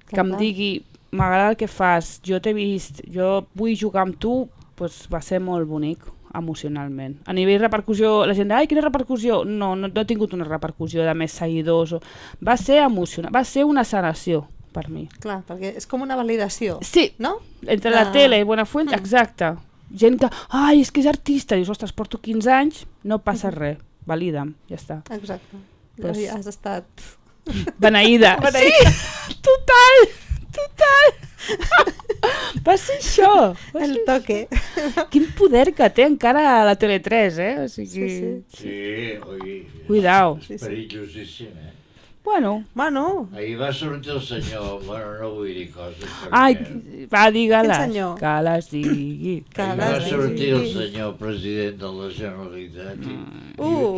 que em digui, m'agrada el que fas, jo t'he vist, jo vull jugar amb tu, doncs va ser molt bonic emocionalment. A nivell de repercussió, la gent diu, ai, quina repercussió? No he tingut una repercussió de més seguidors. Va ser emocionant, va ser una sanació per mi. Clar, perquè és com una validació, sí, no? Entre la tele i Buenafuente, exacte. Gent que, ai, és que és artista, dius, ostres, porto 15 anys, no passa res, valida'm, ja està. Exacte, pues... ja has estat... Beneïda. Sí, total. Va ser això! El toque. Quin poder que té encara la Tele3, O sigui... Sí, oi. Cuidao. És perillosíssim, Bueno. Ahir va sortir el senyor, bueno, no vull dir coses. Ai, va, digue-les. Quin senyor? Que les digui. Ahir va sortir el senyor president de la Generalitat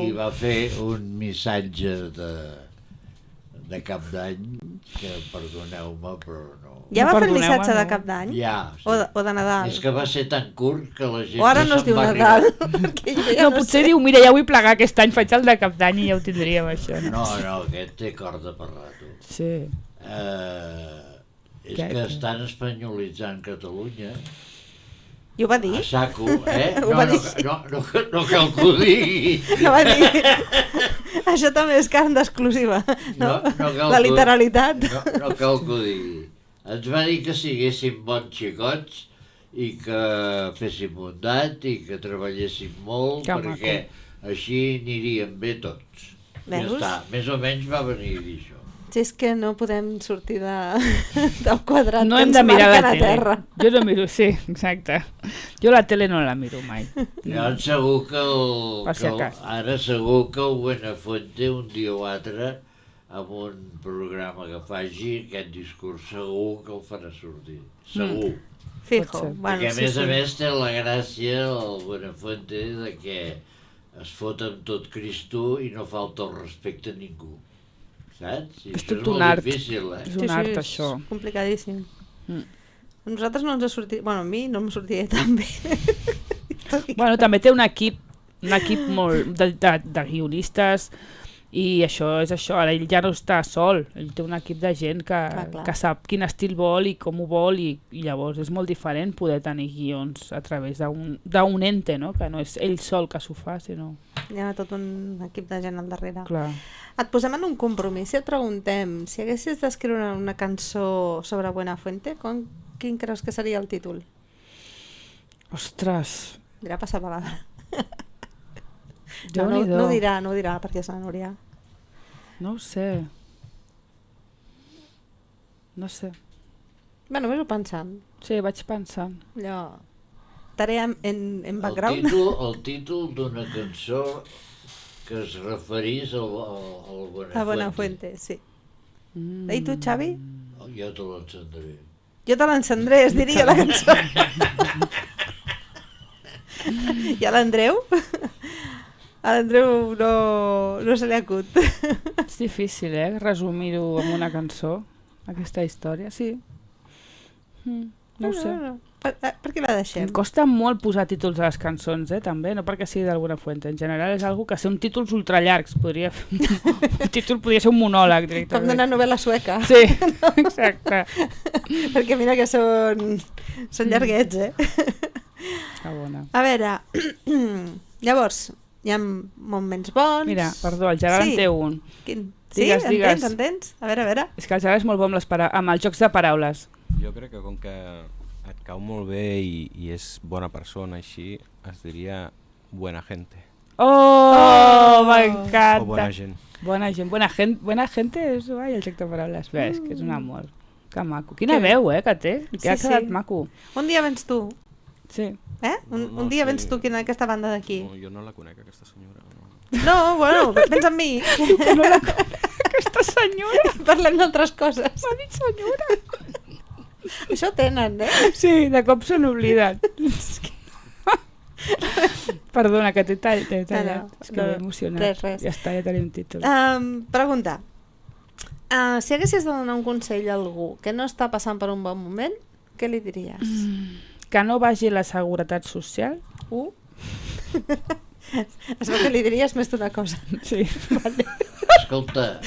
i va fer un missatge de cap d'any, que perdoneu-me, però no. Ja va fer el perdoneu-me, missatge de no. cap d'any? Ja. O de Nadal? És que va ser tan curt que la gent... O ara no es diu Nadal. Que jo ja No, potser diu, mira, ja vull plegar aquest any, faig el de cap d'any i ja ho tindríem, això. No, aquest té corda per rato. Sí. És que estan espanyolitzant Catalunya. I ho va dir? A saco, Ho va dir. No cal que ho digui. No va dir. Això també és carn d'exclusiva. No? La literalitat. No cal que ho digui. Ens va dir que siguéssim bons xicots i que féssim bondat i que treballéssim molt perquè així aniríem bé tots. Ja està, més o menys va venir a dir això. Si és que no podem sortir del quadrat no que hem ens de mirar marquen la a tele. terra. Jo no miro, sí, exacte. Jo la tele no la miro mai. Llavors segur que Per si acas. ara segur que el Buenafuente un dia o altre amb un programa que faci aquest discurs segur que el farà sortir. Segur. Fijo. Bueno, perquè a més té la gràcia el Buenafuente de que es fot amb tot Cristo i no falta el respecte a ningú. Saps? I És això tot és un molt art. difícil, És un art, això. És complicadíssim. A nosaltres no ens ha sortit... Bueno, a mi no em sortiré tan bé. Bueno, també té un equip molt de guionistes i això és això, ara ell ja no està sol, ell té un equip de gent que sap quin estil vol i com ho vol i llavors és molt diferent poder tenir guions a través d'un ente, no? Que no és ell sol que s'ho fa, sinó... Hi ha tot un equip de gent al darrere. Clar. Et posem en un compromís i et preguntem si haguessis d'escriure una cançó sobre Buenafuente, quin creus que seria el títol? Ostres! Dirà passar palabra. No ho dirà perquè és la Núria. No ho sé. Bueno, vés-ho pensant. Sí, vaig pensant. Allò... Tarea en background. El títol d'una cançó que es referís al Buenafuente. A Buenafuente, sí. I tu, Xavi? Jo te l'encendré. Jo te l'encendré, es diria la cançó. I a l'Andreu? A l'Andreu no se li acut. És difícil, resumir-ho amb una cançó, aquesta història, sí. No ho sé. Per què la deixem? Em costa molt posar títols a les cançons, també, no perquè sigui d'Alguna Fuente. En general és algo que ser un títols ultrallargs. Un títol podria ser un monòleg, directament. Com d'una novel·la sueca. Sí, exacte. Perquè mira que són llarguets, Que bona. A veure, llavors, hi ha moments bons... Mira, perdó, el Gerard en té un. Quin? Digues, sí? digues. Entens? A veure. És que el Gerard és molt bo amb els jocs de paraules. Jo crec que com que et cau molt bé i és bona persona així, es diria buena gente. Oh, m'encanta. O bona gent. Buena gente és el joc de paraules. Bé, és que és un amor. Que maco. Quina veu, que té. Que ha quedat maco. Un dia vens tu. Sí. Un dia vens tu en aquesta banda d'aquí. No, jo no la conec, aquesta senyora. No, bueno, vens amb mi. Que no la conec, aquesta senyora. Parlem d'altres coses. M'ha dit senyora. Això tenen, Sí, de cop s'han oblidat. Perdona, que t'he tallat. És que m'he emocionat. Res. Ja està, ja tenim títol. Pregunta. Si haguessis de donar un consell a algú que no està passant per un bon moment, què li diries? Que no vagi a la Seguretat Social. Es veu que li diries més d'una cosa. Sí, vale. Escolta,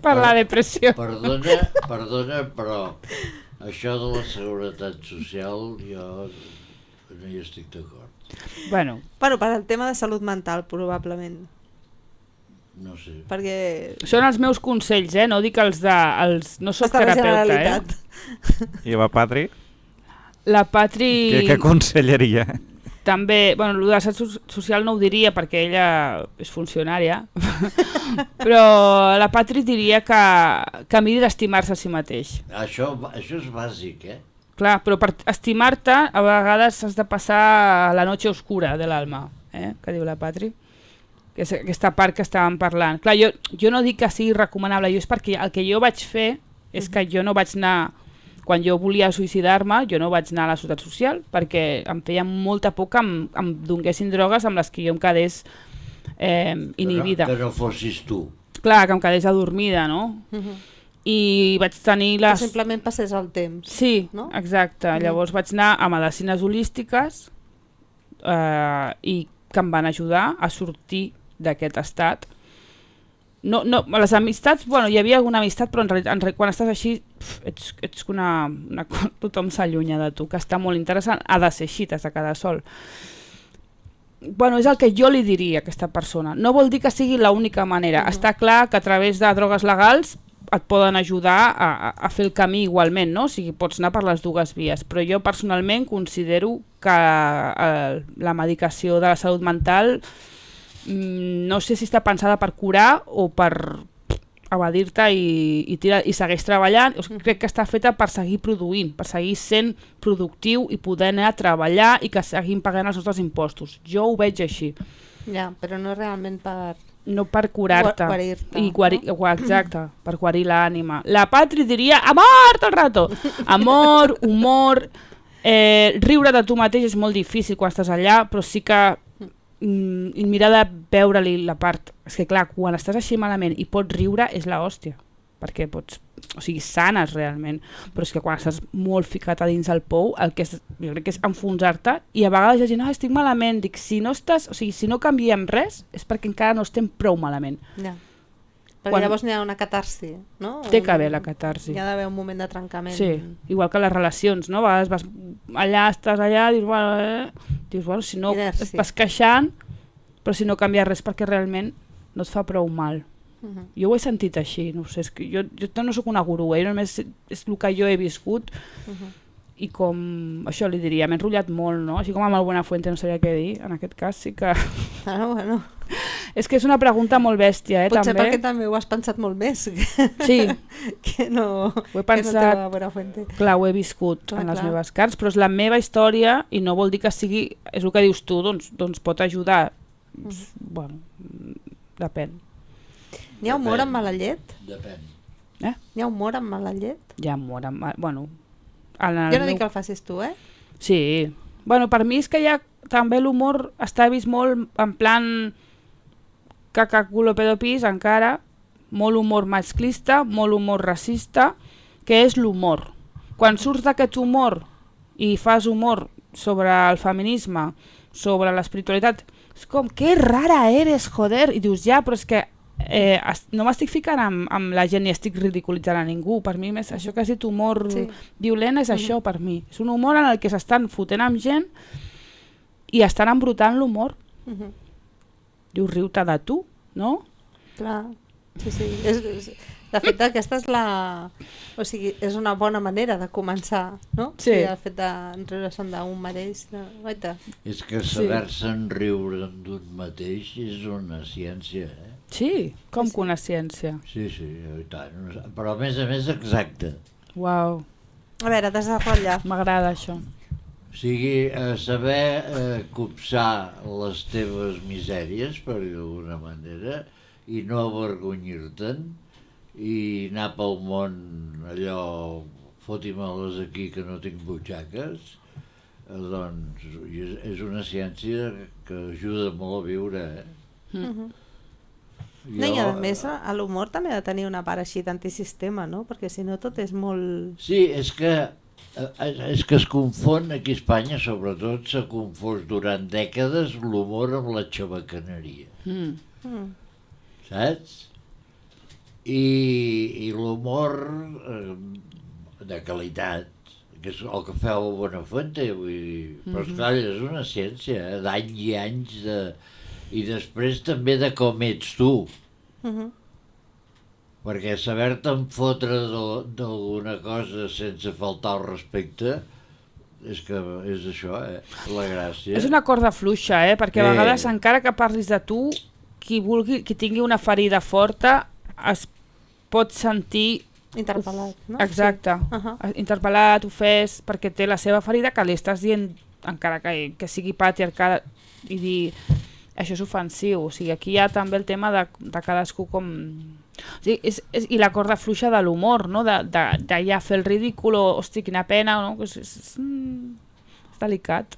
per la depressió. Perdona, però això de la Seguretat Social jo no hi estic d'acord. Bueno, per al tema de salut mental, probablement. No sé. Perquè... Són els meus consells, no dic els de... No soc terapeuta, I la Patri? La Patri... Què aconsellaria? També, bueno, el de la salut social no ho diria perquè ella és funcionària, però la Patri diria que miri d'estimar-se a si mateix. Això és bàsic, Clar, però per estimar-te a vegades has de passar la noche oscura de l'alma, que diu la Patri. Que és aquesta part que estàvem parlant. Clar, jo no dic que sigui recomanable, és perquè el que jo vaig fer és que jo no vaig anar, quan jo volia suïcidar-me, jo no vaig anar a la Seguretat Social perquè em feia molta por que em donguessin drogues amb les que jo em quedés inhibida. Que no fossis tu. Clar, que em quedés adormida, no? I vaig tenir Que simplement passés el temps. Sí, no? Exacte. Llavors vaig anar a medicines holístiques i que em van ajudar a sortir d'aquest estat. No, les amistats, bueno, hi havia alguna amistat, però en realitat, quan estàs així, ets tothom s'allunya de tu, que està molt interessant, ha de ser així, t'has de quedar sol. Bueno, és el que jo li diria a aquesta persona. No vol dir que sigui l'única manera. Està clar que a través de drogues legals et poden ajudar a fer el camí igualment, no? O sigui, pots anar per les dues vies, però jo personalment considero que la medicació de la salut mental no sé si està pensada per curar o per evadir-te i segueix treballant. Crec que està feta per seguir produint, per seguir sent productiu i poder anar a treballar i que seguim pagant els nostres impostos. Jo ho veig així. Ja, però no realment per... No per curar-te. Guarir-te. Exacte, per guarir l'ànima. La Patri diria amor tot el rato. Amor, humor, riure de tu mateix és molt difícil quan estàs allà, però sí que mirar de veure-li la part. És que clar, quan estàs així malament i pots riure és la hòstia, perquè pots, o sigui, sanes realment, però és que quan estàs molt ficat a dins el pou, el que jo crec que és enfonsar-te, i a vegades la gent, estic malament, dic, si no canviem res és perquè encara no estem prou malament. Ja. Perquè llavors n'hi ha una catarsi, no? Té que haver la catarsi. Hi ha d'haver un moment de trencament. Sí, igual que les relacions, no? A vegades vas allà, estàs allà, dius, bueno, si no et vas queixant, però si no canvia res perquè realment no et fa prou mal. Jo ho he sentit així, no sé, és que jo no soc una gurú, només és el que jo he viscut i com, això li diria, m'he enrotllat molt, no? Així com amb el Buenafuente no sabia què dir, en aquest cas sí que... Bueno. És que és una pregunta molt bèstia, Potser també. perquè també ho has pensat molt més. Sí. que no ho he pensat, que no Buenafuente. Clar, ho he viscut en les meves carns, però és la meva història i no vol dir que sigui, és el que dius tu, doncs pot ajudar. Bueno, depèn. N'hi ha humor amb mala llet? Depèn. N'hi ha humor amb mala llet? Hi ha humor amb mala... Bueno... Jo no dic que el facis tu, Sí. Bueno, per mi és que ja també l'humor està vist molt en plan caca, culo, pedo, pis, encara, molt humor masclista, molt humor racista, que és l'humor. Quan surts d'aquest humor i fas humor sobre el feminisme, sobre l'espiritualitat, és com, que rara eres, joder, i dius, ja, però és que no m'estic ficant amb la gent ni estic ridiculitzant a ningú. Per mi més això que has dit humor violent és això per mi. És un humor en el que s'estan fotent amb gent i estan embrutant l'humor. Dius, riu-te de tu, no? Clar, sí. De fet, aquesta és o sigui, és una bona manera de començar, no? Sí. El fet d'enriure-se'n d'un mateix. És que saber-se'n riure d'un mateix és una ciència, Sí, com que una ciència. Sí, i tant. Però a més exacte. Uau. A veure, desarrolla. M'agrada això. O sigui, saber copsar les teves misèries, per dir d'alguna manera, i no avergonyir-te'n, i anar pel món allò, foti-me-les aquí que no tinc butxaques, doncs és una ciència que ajuda molt a viure, No, i a més, l'humor també ha de tenir una part així d'antisistema, no? Perquè si no tot és molt... Sí, és que es confon, aquí a Espanya sobretot, s'ha confós durant dècades l'humor amb la xabacaneria. Saps? I l'humor de qualitat, que és el que feu a Buenafuente, vull dir, però esclar, és una ciència, d'anys i anys i després també de com ets tu. Perquè saber-te'n fotre d'alguna cosa sense faltar al respecte és que és això, la gràcia. És una corda fluixa, perquè a vegades encara que parlis de tu, qui tingui una ferida forta es pot sentir Interpel·lat, no? Exacte. Sí. Interpel·lat, ofès, perquè té la seva ferida que li estàs dient, encara que sigui patriarcal, i dir, això és ofensiu. O sigui, aquí hi ha també el tema de cadascú com... O sigui, i la corda fluixa de l'humor, no? De ja fer el ridícul o, hosti, quina pena, no? És delicat.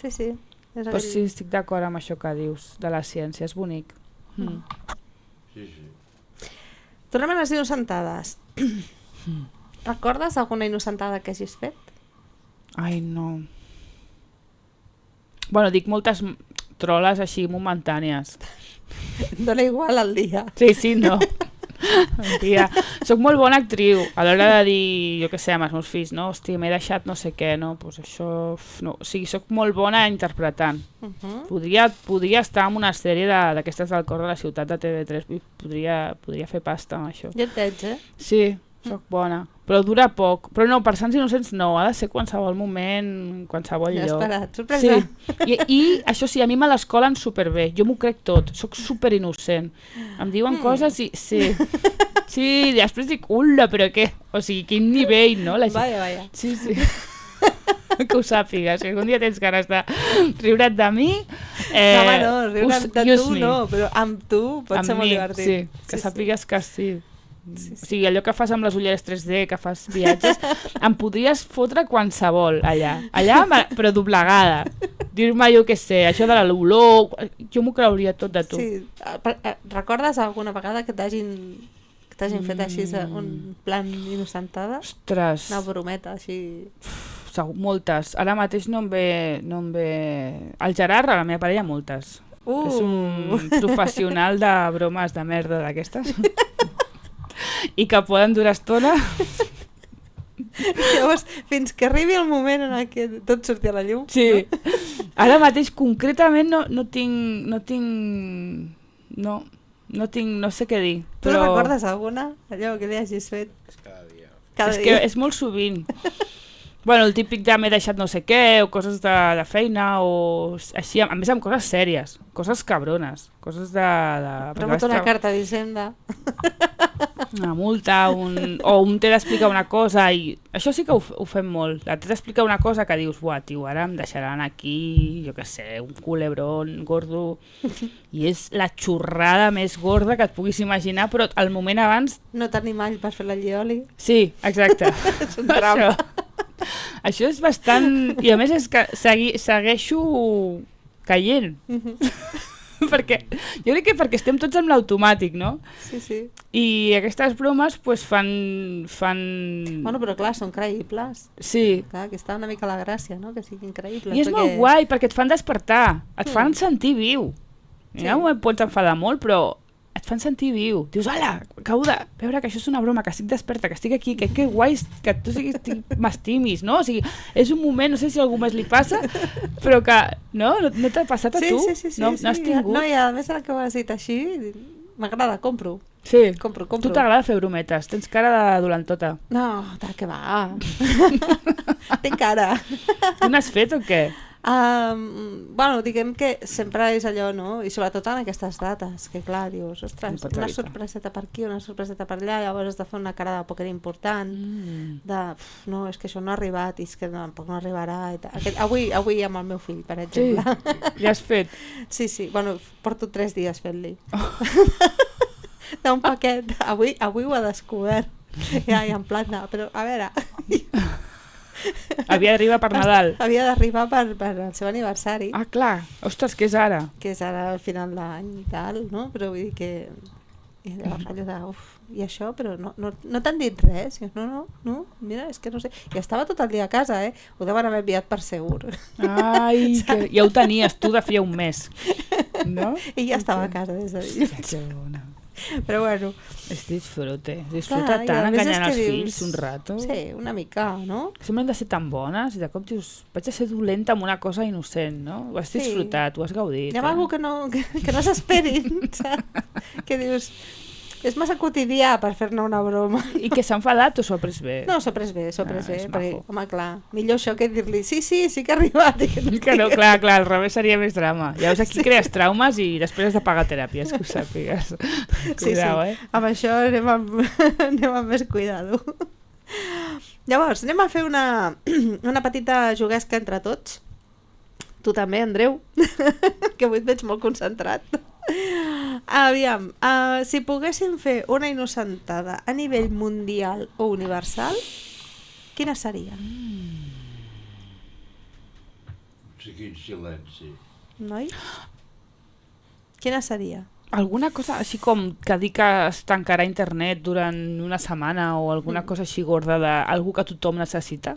Sí, sí. Però sí, estic d'acord amb això que dius, de la ciència, és bonic. Sí, sí. Tornem a les innocentades. Recordes alguna innocentada que hagis fet? Ai, no. Bueno, dic moltes troles així momentànies. Dóna igual al dia. Sí, no. Tia, soc molt bona actriu a l'hora de dir, jo què sé, amb els meus fills, no? Hòstia, m'he deixat no sé què, no? Pues això, no. O sigui, soc molt bona interpretant. Podria estar en una sèrie d'aquestes del cor de la ciutat de TV3, podria fer pasta amb això. Ja et veig, Sí, soc bona, però dura poc. Però no, per Sants Innocents no, ha de ser qualsevol moment, qualsevol lloc. Ja esperat, sorpresa. Sí, i això sí, a mi me l'escolen superbé, jo m'ho crec tot, soc superinnocent. Em diuen coses i... Sí, i després dic, ula, però què? O sigui, quin nivell, no? Vaja. Sí. Que ho sàpigues, si algun dia tens ganes de riure't de mi... No, riure't de tu no, però amb tu pot ser molt divertit. Sí, que sàpigues que sí. Sí. O sigui, allò que fas amb les ulleres 3D, que fas viatges, em podries fotre qualsevol allà, però doblegada. Dir-me, jo què sé, això de l'olor, jo m'ho creuria tot de tu. Sí. Recordes alguna vegada que t'hagin fet així un plan innocentada? Ostres. Una brometa així... Moltes. Ara mateix no em ve... El Gerard, a la meva parella, moltes. És un professional de bromes de merda d'aquestes. I que poden durar estona. Llavors, fins que arribi el moment en què tot surti a la llum. Sí. No? Ara mateix, concretament, no sé què dir. Tu no recordes alguna? Allò que li hagis fet? Cada dia. Que és molt sovint. Bueno, el típic de m'he deixat no sé què, o coses de feina, o així, a més amb coses sèries, coses cabrones, coses de... Rebut una carta d'Hisenda. Una multa, o un t'he d'explicar una cosa, i això sí que ho fem molt. T'he d'explicar una cosa que dius, buah, tio, ara em deixaran aquí, jo què sé, un culebron gordo, i és la xorrada més gorda que et puguis imaginar, però al moment abans... No tenir mall per fer l'allioli. Sí, exacte. És un drama. Això és bastant... I a més és que segueixo caient. Perquè, jo crec que perquè estem tots amb l'automàtic, no? Sí. I aquestes bromes pues, fan... Bueno, però clar, són creïbles. Sí. Clar, que està una mica la gràcia, no? Que siguin creïbles. I és molt guai, perquè et fan despertar, et fan sentir viu. Sí. Ja m'ho pots enfadar molt, però et fan sentir viu. Dius, hola, acabo de veure que això és una broma, que estic desperta, que estic aquí, que guai que tu m'estimis, no? O sigui, és un moment, no sé si a algú més li passa, però que, no t'ha passat a tu? Sí. No has tingut? No, i a més que ho has dit així, m'agrada, compro. Sí, compro. Tu t'agrada fer brometes, tens cara de dolentota. No, que va. Tinc cara. Tu n'has fet o què? Bueno, diguem que sempre és allò, no? I sobretot en aquestes dates, que clar, dius, ostres, una sorpreseta per aquí, una sorpreseta per allà, llavors has de fer una cara de pòquer important, de, no, és que això no ha arribat, i és que tampoc no arribarà. Avui amb el meu fill, per exemple. Sí, ja has fet? Sí, bueno, porto 3 dies fent-li. D'un paquet, avui ho ha descobert, ja en plan, però a veure... Havia d'arribar per Nadal. Havia d'arribar per el seu aniversari. Ah, clar. Ostres, què és ara? Que és ara al final d'any i tal, no? Però vull dir que... I llavors allò de, i això? Però no t'han dit res? No, mira, és que no sé. I estava tot el dia a casa, Ho deuen haver enviat per segur. Ai, ja ho tenies tu de feia un mes. No? I ja estava a casa des de dilluns. Que bona. Però bueno... És disfruta tant enganyant els fills un rato. Sí, una mica, no? Sempre han de ser tan bones i de cop dius, vaig a ser dolenta amb una cosa innocent, no? Ho has disfrutat, ho has gaudit. Hi ha algú que no s'esperin, que dius... És massa quotidià per fer-ne una broma. I que s'ha enfadat o s'ho ha pres bé? No, s'ho ha pres bé, és perquè, maco. home, clar, millor això que dir-li sí que ha arribat. I que no Que no, clar, al revés seria més drama. Llavors aquí crees traumes i després has de pagar teràpies, que ho sàpigues. Cuidao, Amb això anem amb més cuidado. Llavors, anem a fer una petita juguesca entre tots. Tu també, Andreu, que avui et veig molt concentrat. Aviam, si poguéssim fer una innocentada a nivell mundial o universal, quina seria? Sí, quin silenci. Noi? Quina seria? Alguna cosa així com que dir que es tancarà internet durant una setmana o alguna cosa així gorda d'algú que tothom necessita?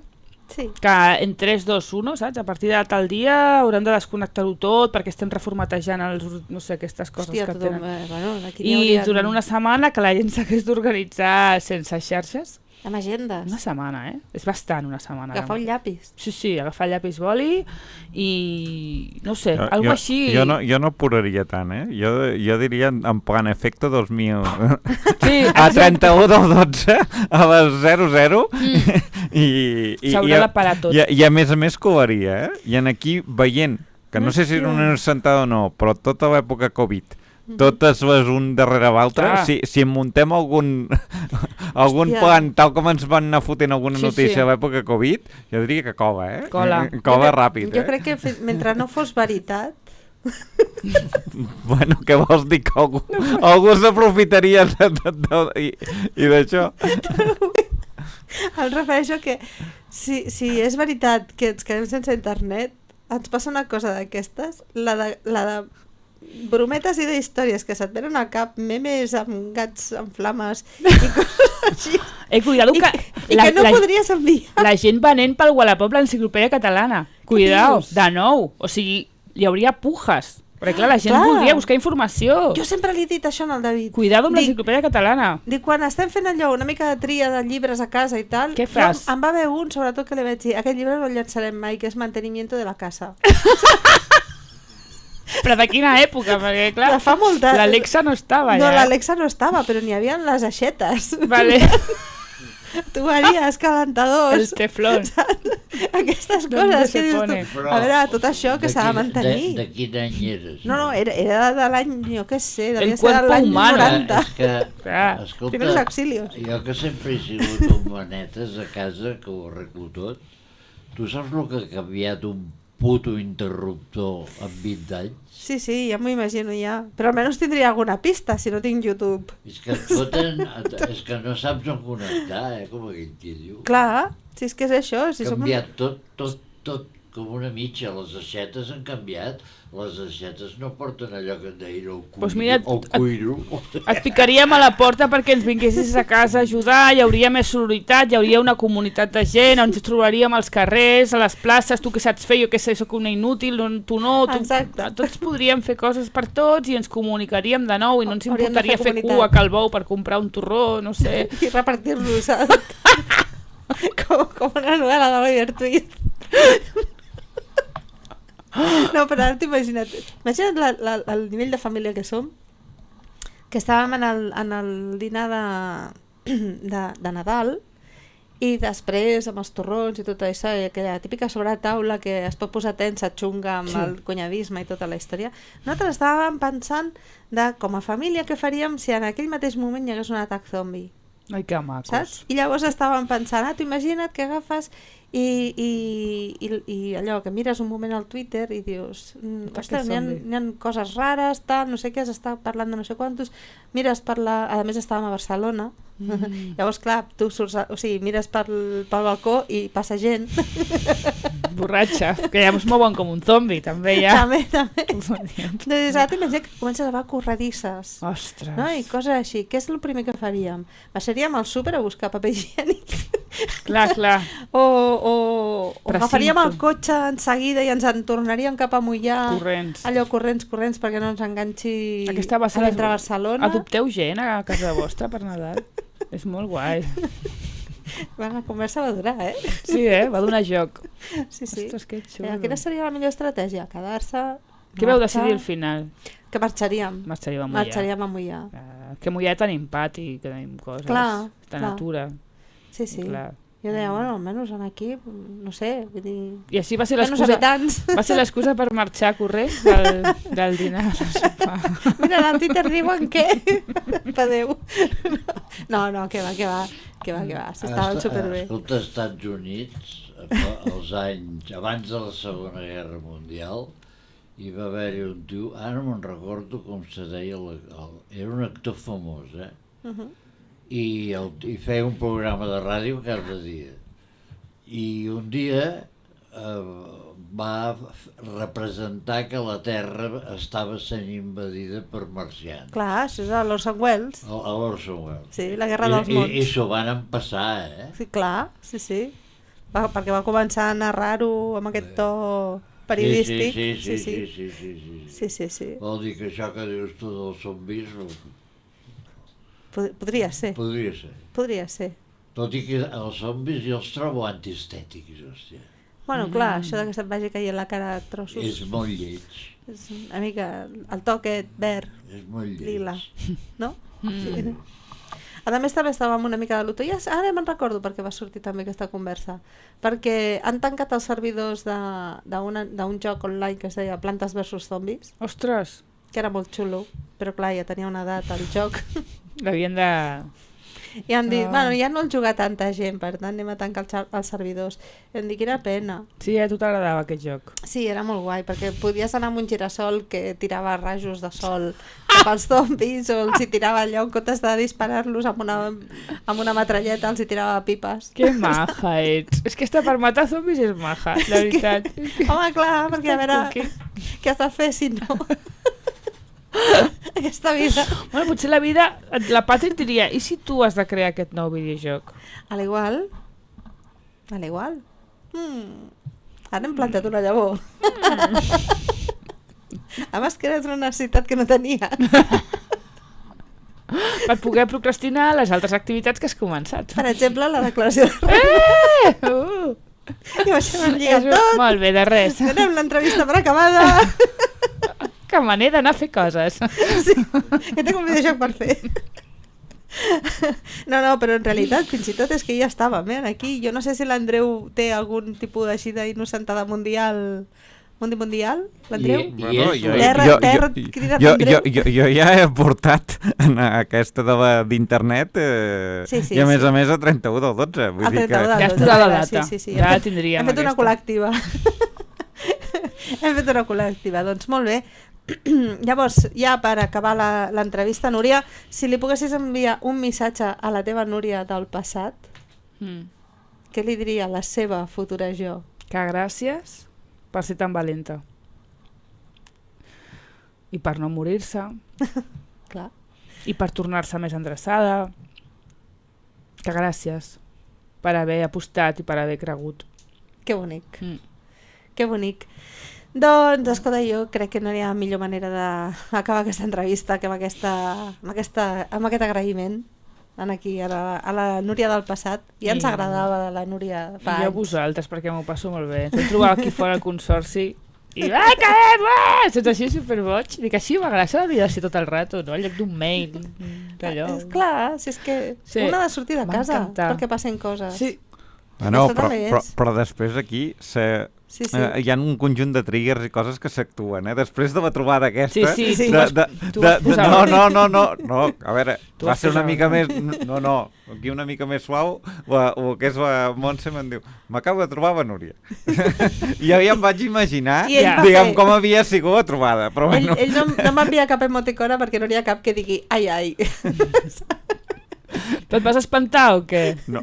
Sí. Que en 3, 2, 1, saps? A partir de tal dia haurem de desconnectar-ho tot perquè estem reformatejant no sé, aquestes coses. Hòstia, que tothom, tenen. bueno, aquí I haurien... durant una setmana que la gent s'hagués d'organitzar sense xarxes. Amb agendes. Una setmana, És bastant una setmana. Agafar un llapis. Sí, agafar llapis boli i no sé, algo així... Jo no apuraria tant, Jo diria en plan efecte 2000. Sí, a 31 del 12, a les 00, s'haurà de parar tot. I a més covaria, I en aquí veient, que no sé si és una innocentada o no, però tota l'època Covid, totes les un darrere l'altre, si en muntem algun plan, tal com ens van anar fotent alguna notícia a l'època Covid, jo diria que cola, Cola ràpid, Jo crec que mentre no fos veritat... Bueno, què vols dir? Que algú s'aprofitaria i d'això? Em refereixo que si és veritat que ens quedem sense internet, ens passa una cosa d'aquestes, la de brometes i d'històries que se't venen al cap, memes amb gats amb flames i coses així. Cuidado que... I que no podries enviar. La gent venent pel Wallapop l'enciclopèdia catalana. Cuidao, de nou. O sigui, hi hauria pujas. Perquè clar, la gent voldria buscar informació. Jo sempre li he dit això al David. Cuidado amb l'enciclopèdia catalana. Dic, quan estem fent allò, una mica de tria de llibres a casa i tal, què fas? Em va haver un, sobretot, que li vaig dir, aquest llibre no el llançarem mai, que és Mantenimiento de la casa. Però de quina època? Perquè, clar, l'Alexa no estava allà. No, l'Alexa no estava, però n'hi havia les aixetes. Vale. Tuberies, calentadors... El teflón. Aquestes coses que dius tu. A veure, tot això que s'ha de mantenir. De quin any eres? No, era de l'any, jo què sé, devia ser de l'any 90. És que, escolta, primers auxilios. Jo que sempre he sigut un manetes a casa, que ho arreglo tot, tu saps el que ha canviat un puto interruptor en 20 anys? Sí, ja m'ho imagino ja. Però almenys tindria alguna pista si no tinc YouTube. És que et foten, és que no saps on connectar, com aquell que diu. Clar, si és que és això. Si canviat tot, com una mitja. Les aixetes han canviat. Les aixetes no porten allò que en deien el cuiro. Pues mira, cuiro. Et picaríem a la porta perquè ens vinguessis a casa a ajudar, hi hauria més sororitat, hi hauria una comunitat de gent, ens trobaríem als carrers, a les places, tu què saps fer, jo què sé, sóc una inútil, tu no, tots podríem fer coses per tots i ens comunicaríem de nou i no ens importaria fer cua a Calbou per comprar un torró, no sé. I repartir-lo, saps? com una novel·la d'Oliver Twist. No, però ara t'imagina't el nivell de família que som, que estàvem en el dinar de Nadal i després amb els torrons i tot això, i aquella típica sobretaula que es pot posar tensa, xunga amb el conyavisme i tota la història, nosaltres estàvem pensant de com a família què faríem si en aquell mateix moment hi hagués un atac zombi. Ai, que macos. Saps? I llavors estàvem pensant, tu imagina't que agafes i allò, que mires un moment al Twitter i dius, ostres, n'hi ha coses rares, tal, no sé què, s'està parlant de no sé quantos, mires per a més estàvem a Barcelona, llavors clar, tu surts, o sigui, mires pel balcó i passa gent. Borratxa, que ja ens mouen com un zombi, també ja. També. Doncs ara t'imagina que comences a veure corredisses. Ostres. No? I coses així. Què és el primer que faríem? Passaríem al súper a buscar paper higiènic. Clar. O agafaríem el cotxe en seguida i ens en tornaríem cap a Moià. Corrents. Allò, corrents, perquè no ens enganxi a dintre Barcelona. Adopteu gent a casa vostra per Nadal. És molt guai. La conversa va durar, Sí, va donar joc. Sí. Ostres, que xulo. Quina seria la millor estratègia? Quedar-se... Què vau decidir al final? Que marxaríem. Marxaríem a Moià. Marxaríem a Moià. que Mollà tenim pati, que tenim coses de natura. Sí, sí. Clar. Jo deia, bueno, almenys aquí, no sé, vull dir... I així va ser l'excusa per marxar a correr del dinar al sopar. Mira, al Twitter diuen que... Padeu. No, que va. S'estaven superbé. Escolta, als Estats Units, als anys abans de la Segona Guerra Mundial, hi va haver-hi un tio, ara no me'n recordo com se deia, era un actor famós, i feia un programa de ràdio cada dia. I un dia va representar que la Terra estava sent invadida per marcians. Clar, això és a l'Orson Welles. A l'Orson Welles. Sí, la Guerra dels Mons. I s'ho van empassar, Sí, clar, sí. Perquè va començar a narrar-ho amb aquest to periodístic. Sí. Vol dir que això que dius tu dels zombis... Podria ser. Podria ser. Tot i que els zombis jo els trobo antiestètics, hòstia. Bueno, clar, això que se't vagi caient la cara a trossos. És molt lleig. És una mica el to aquest verd, lila, no? Sí. A més també estàvem una mica de luto. I ara me'n recordo perquè va sortir també aquesta conversa. Perquè han tancat els servidors d'un joc online que es deia Plantes vs Zombies. Ostres! Que era molt xulo, però clar, ja tenia una edat al joc. L'havien de... I han dit, bueno, ja no el juga tanta gent, per tant anem a tancar els servidors. I em dic, quina pena. Sí, a tu t'agradava aquest joc. Sí, era molt guai, perquè podies anar amb un girassol que tirava rajos de sol cap als zombis, o els hi tirava allò, en comptes de disparar-los amb una metralleta, els hi tirava pipes. Que maja ets. És que per matar zombis és maja, la veritat. Home, clar, perquè a veure què has de fer si no... Aquesta vida. Bueno, potser la vida, la Patri et diria, i si tu has de crear aquest nou videojoc? A l'igual. Ara hem plantat una llavor. Abans que eres una necessitat que no tenia. Per poder procrastinar les altres activitats que has començat. Per exemple, la declaració de renda. I això m'hem lligat tot. Molt bé, de res. Tenem l'entrevista per acabada. Que manera d'anar a fer coses. Sí, que tinc un videojoc per fer. No, però en realitat fins i tot és que ja estàvem aquí. Jo no sé si l'Andreu té algun tipus així d'innocentada mundial. Mundial? L'Andreu? Jo ja he portat en aquesta d'internet i a més a 31 del 12. Vull dir que... Ja has posat la data. Ja la tindríem. Hem fet una col·lectiva. Hem fet una col·lectiva. Doncs molt bé. Llavors, ja per acabar l'entrevista, Núria, si li poguessis enviar un missatge a la teva Núria del passat, què li diria a la seva futura jo? Que gràcies per ser tan valenta. I per no morir-se. Clar. I per tornar-se més endreçada. Que gràcies per haver apostat i per haver cregut. Que bonic. Que bonic. Doncs, escolta, jo crec que no hi ha millor manera d'acabar aquesta entrevista que amb aquest agraïment aquí a la Núria del passat. Ja ens agradava la Núria fa anys. I a vosaltres, perquè m'ho passo molt bé. Ens vam trobar aquí fora al Consorci i saps així superboig. Dic, així m'agrada, s'ha de ser tot el rato, no? Al lloc d'un mail. Clar, si és que un ha de sortir de casa perquè passen coses. Sí. No, però després aquí hi ha un conjunt de triggers i coses que s'actuen, després de la trobada aquesta. Sí. No, a veure, va ser una mica més... No, aquí una mica més suau, o que és la Montse me'n diu, m'acabo de trobar la Núria. I jo ja em vaig imaginar, diguem, com havia sigut la trobada. Ell no m'envia cap emoticona perquè no n'hi ha cap que digui ai. Tu et vas espantar o què? No,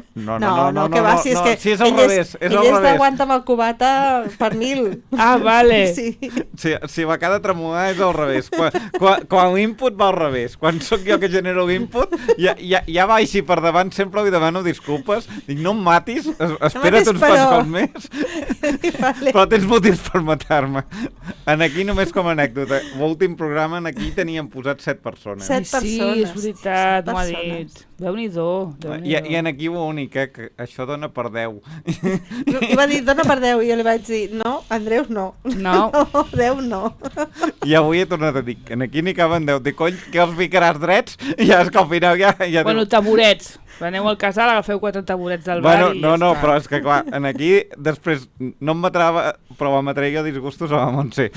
que va, si és que sí, és al revés. Ell és d'aguanta amb el cubata per 1000. Ah, vale. Si la cada tremolar és al revés. Quan l'input va al revés. Quan sóc jo que genero l'input, ja va així per davant, sempre li demano disculpes. Dic, no em matis, espera't uns quants cops més. Però tens motius per matar-me. Aquí només com a anècdota. L'últim programa aquí teníem posat 7 persones. 7 persones. Sí, és veritat, m'ho ha dit. Déu-n'hi-do. Déu-n'hi-do. I en aquí únic, que això dona per 10. I va dir, dona per 10, i jo li vaig dir, no, Andreus, no. No. 10 no. I avui he tornat a dir, en aquí n'hi caben 10. Dic, cony, que els ficaràs drets? I ja és que al final ja... Bueno, taburets. Aneu al casal, agafeu 4 taburets del bar i ja no, està. però és que clar, en aquí després no em matrava, però em matré jo disgustos a la Montse.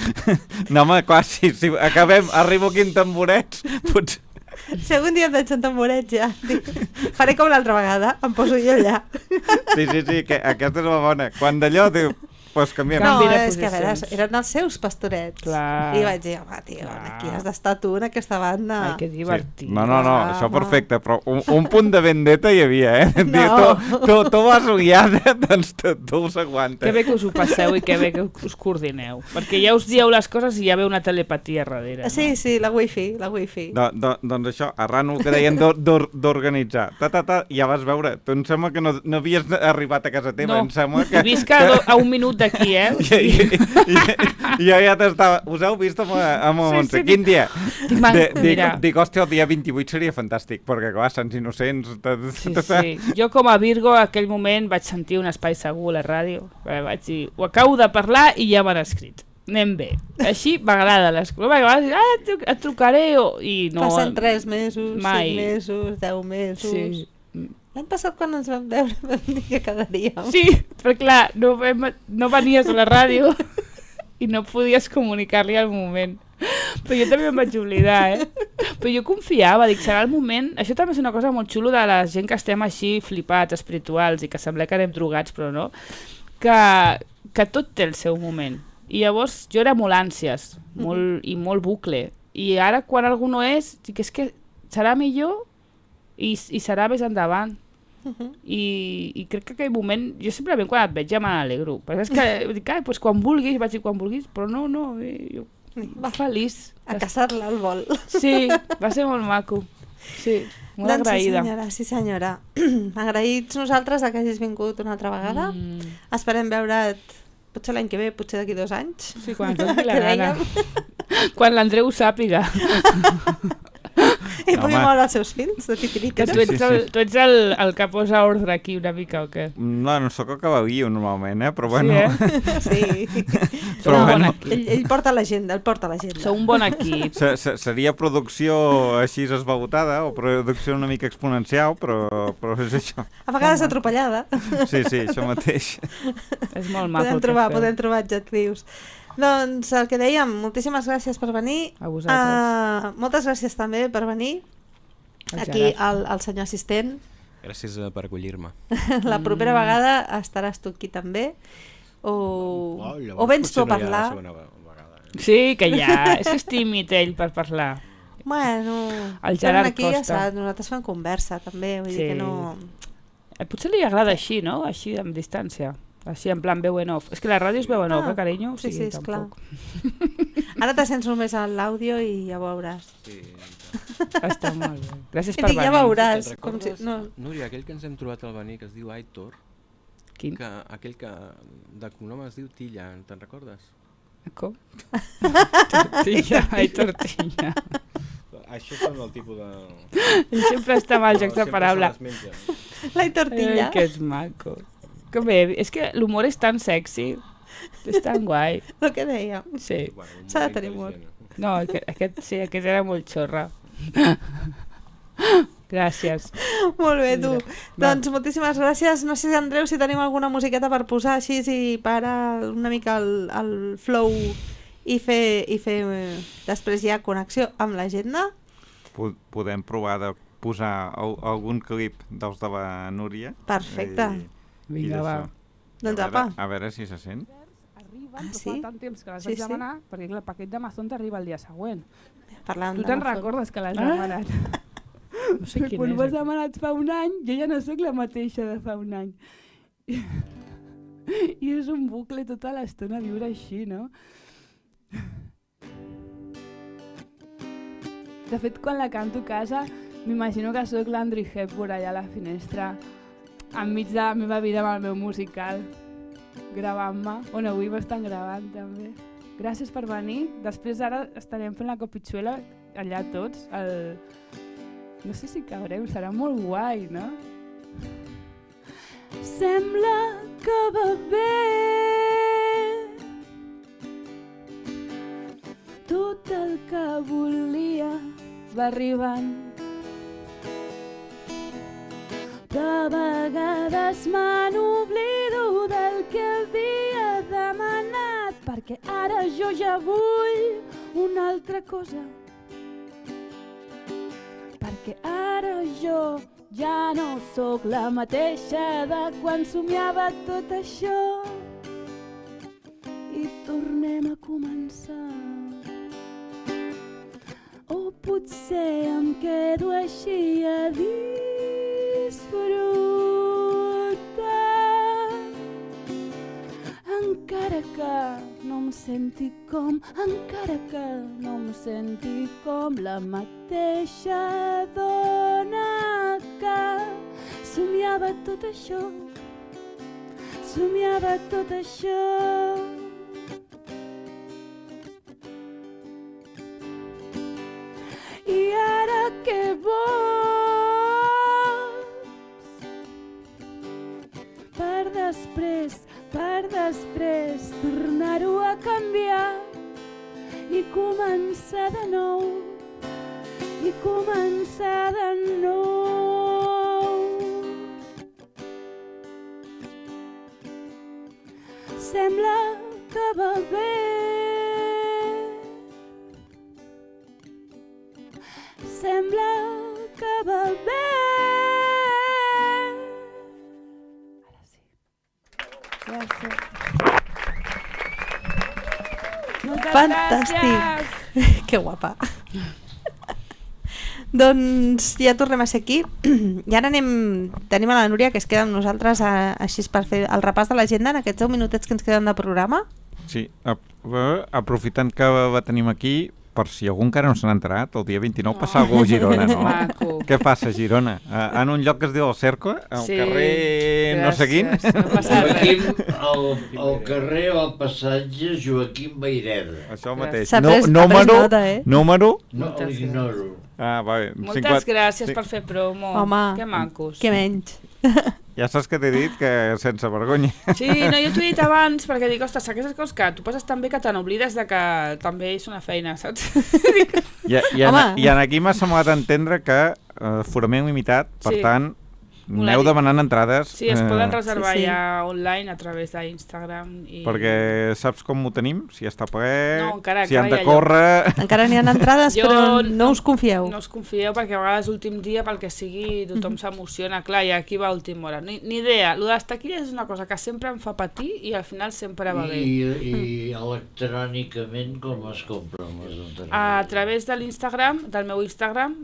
No, home, clar, si arribo aquí amb tamborets, potser... Si algun dia em veig en tamboret ja, dic, faré com l'altra vegada, em poso jo allà. Sí, que aquesta és la bona. Quan d'allò diu, pues canviem. No, Canvi de és que a veure, posicions. eren els seus pastorets. Clar. I vaig dir, home, tio, aquí has d'estar tu en aquesta banda. Ai, que divertit. No, Ah, això home. perfecte, però un punt de vendetta hi havia, eh? No. Tu vas guiada, doncs tu us aguantes. Que bé que us ho passeu i que bé que us coordineu. Perquè ja us dieu les coses i ja ve una telepatia darrere. Sí, la wifi. Doncs això, arran el que deien d'organitzar. Ja vas veure, tu em sembla que no havies arribat a casa teva, No, em sembla que... visc a un minut d'aquí, eh? I jo ja t'estava... Us heu vist amb Montse? sí, Quin dia? mira. Dic, hòstia, el dia 28 seria fantàstic, perquè clar, Sants Innocents... Sí. Jo com a Virgo, en aquell moment vaig sentir un espai segur a la ràdio. Vaig dir, ho acabo de parlar i ja m'han escrit. Anem bé. Així m'agrada les coses. M'agrada dir, et trucaré i no... Passen 3 mesos, mai. 5 mesos, 10 mesos... Sí. L'any passat quan ens vam veure vam dir que quedaríem. Sí, però clar, no venies a la ràdio i no podies comunicar-li al moment. Però jo també em vaig oblidar, eh? Però jo confiava, dic, serà el moment... Això també és una cosa molt xulo de la gent que estem així flipats, espirituals, i que sembla que anem drogats, però no, que tot té el seu moment. I llavors jo era molt ànsies, i molt bucle. I ara quan algú no és, dic, és que serà millor i serà més endavant. I crec que aquell moment, jo simplement quan et veig ja me n'alegro, perquè és que dic, doncs quan vulguis, vaig dir quan vulguis, però no, jo va feliç. A caçar-la al vol. Sí, va ser molt maco. Sí, molt agraïda. Sí senyora. Agraïts nosaltres que hagis vingut una altra vegada. Esperem veure't potser l'any que ve, potser d'aquí 2 anys. Sí, quan ens doni la Que gana. dèiem. Quan l'Andreu ho sàpiga. I No, pugui home. moure els seus fills de Que titirites. tu ets el que posa ordre aquí una mica, o què? No sóc el que bevio normalment, però bueno... Sí, Sí. Però un bon bueno, equip. Ell porta l'agenda, Sou un bon equip. seria producció així esvagotada o producció una mica exponencial, però és això. A vegades atropellada. Sí, això mateix. És molt maco el que feu. Podem trobar adjectius. Doncs el que dèiem, moltíssimes gràcies per venir. A vosaltres. Moltes gràcies també per venir. El Aquí Gerard. el senyor assistent. Gràcies per acollir-me. La propera vegada estaràs tu aquí també. O vens tu a parlar. Sí, que ja... És que és tímid ell per parlar. Bueno, El Gerard aquí ja Costa. saps, nosaltres fem conversa també, vull dir que no... Potser li agrada així, no? Així, amb distància. Així, en plan veu en off. És que la ràdio és veu en off, carinyo? O Sí, sigui, esclar. tampoc. Ara te sents només a l'àudio i ja veuràs. Sí, Està molt bé. Gràcies I per dic, ja venir. veuràs. Te'n Com si... recordes, No. Núria, aquell que ens hem trobat al venir, que es diu Aitor, Quin? aquell que de cognom es diu Tilla, te'n recordes? Com? Tortilla, ai, tortilla. Això són el tipus de... Ell sempre està amb el joc de paraula. La tortilla. Ai, que és maco. Que bé, és que l'humor és tan sexy. És tan guai. El que dèiem. Sí. S'ha de tenir humor. No, aquest era molt xorra. Gràcies. Molt bé, tu. Mira, Doncs moltíssimes gràcies. No sé, Andreu, si tenim alguna musiqueta per posar així i parar una mica el flow i fer després ja connexió amb l'agenda. Podem provar de posar algun clip dels de la Núria. Perfecte. Vinga, va. Doncs apa. A veure si se sent. Arriben, Ah, però sí? fa tant temps que les Sí, vaig sí. demanar, perquè el paquet d'Amazon t'arriba el dia següent. Parlant Tu te'n recordes que l'has demanat? No sé quin Quan és. ho has demanat fa un any, jo ja no sóc la mateixa de fa un any. I és un bucle tota l'estona viure així, no? De fet, quan la canto a casa, m'imagino que sóc l'Andri Hepburn allà a la finestra, enmig de la meva vida amb el meu musical, gravant-me, on avui m'estan gravant també. Gràcies per venir. Després ara estarem fent la copitxuela allà tots, No sé si caurem, serà molt guai, no? Sembla que va bé. Tot el que volia va arribant. De vegades me n'oblido del que havia demanat, perquè ara jo ja vull una altra cosa. Perquè ara jo ja no sóc la mateixa de quan somiava tot això. I tornem a començar. O potser em quedo així a disfrutar, encara que no em senti com, encara que no em senti com la mateixa dona que somiava tot això, somiava tot això. I ara què vols? Per després tornar-ho a canviar i començar de nou, i començar de nou. Sembla que va bé. Sembla que va bé. Ara sí. Gràcies. Moltes Fantàstic. gràcies. Que guapa. Doncs ja tornem a ser aquí. I ara tenim a la Núria, que es queda amb nosaltres així per fer el repàs de l'agenda en aquests 10 minutets que ens queden de programa. Sí, aprofitant que la tenim aquí, per si algú encara no se n'ha enterat, el dia 29 passa alguna cosa a Girona, no? Maco. Què passa a Girona? En un lloc que es diu el Cercle, al Sí, carrer no sé quin. gràcies, no passa res. Joaquim, al carrer o al passatge Joaquim Vayreda. Això mateix. S'ha pres nota, Número? No, Moltes l'ignoro. Ah, va bé. Moltes gràcies per fer promo. Home, que macos. que menys. Ja saps que t'he dit que sense vergonya. Sí, no, jo t'ho he dit abans perquè dic, ostres, aquestes coses que tu passes tan bé que te n'oblides de que també és una feina, saps? I en aquí m'ha semblat entendre que forament limitat, per Sí. tant, Molt aneu bé. demanant entrades. Sí, es poden reservar Sí, sí. ja online a través d'Instagram. I... Perquè saps com ho tenim? Si està ple, No, encara- si han encara de hi ha córrer... Encara n'hi ha entrades, Jo però no us confieu. No us confieu perquè a vegades l'últim dia, pel que sigui, tothom s'emociona. Clar, i aquí va a última hora. Ni idea. Lo de les taquilles és una cosa que sempre em fa patir i al final sempre va bé. I electrònicament com es compren les entrades? A través de l'Instagram, del meu Instagram,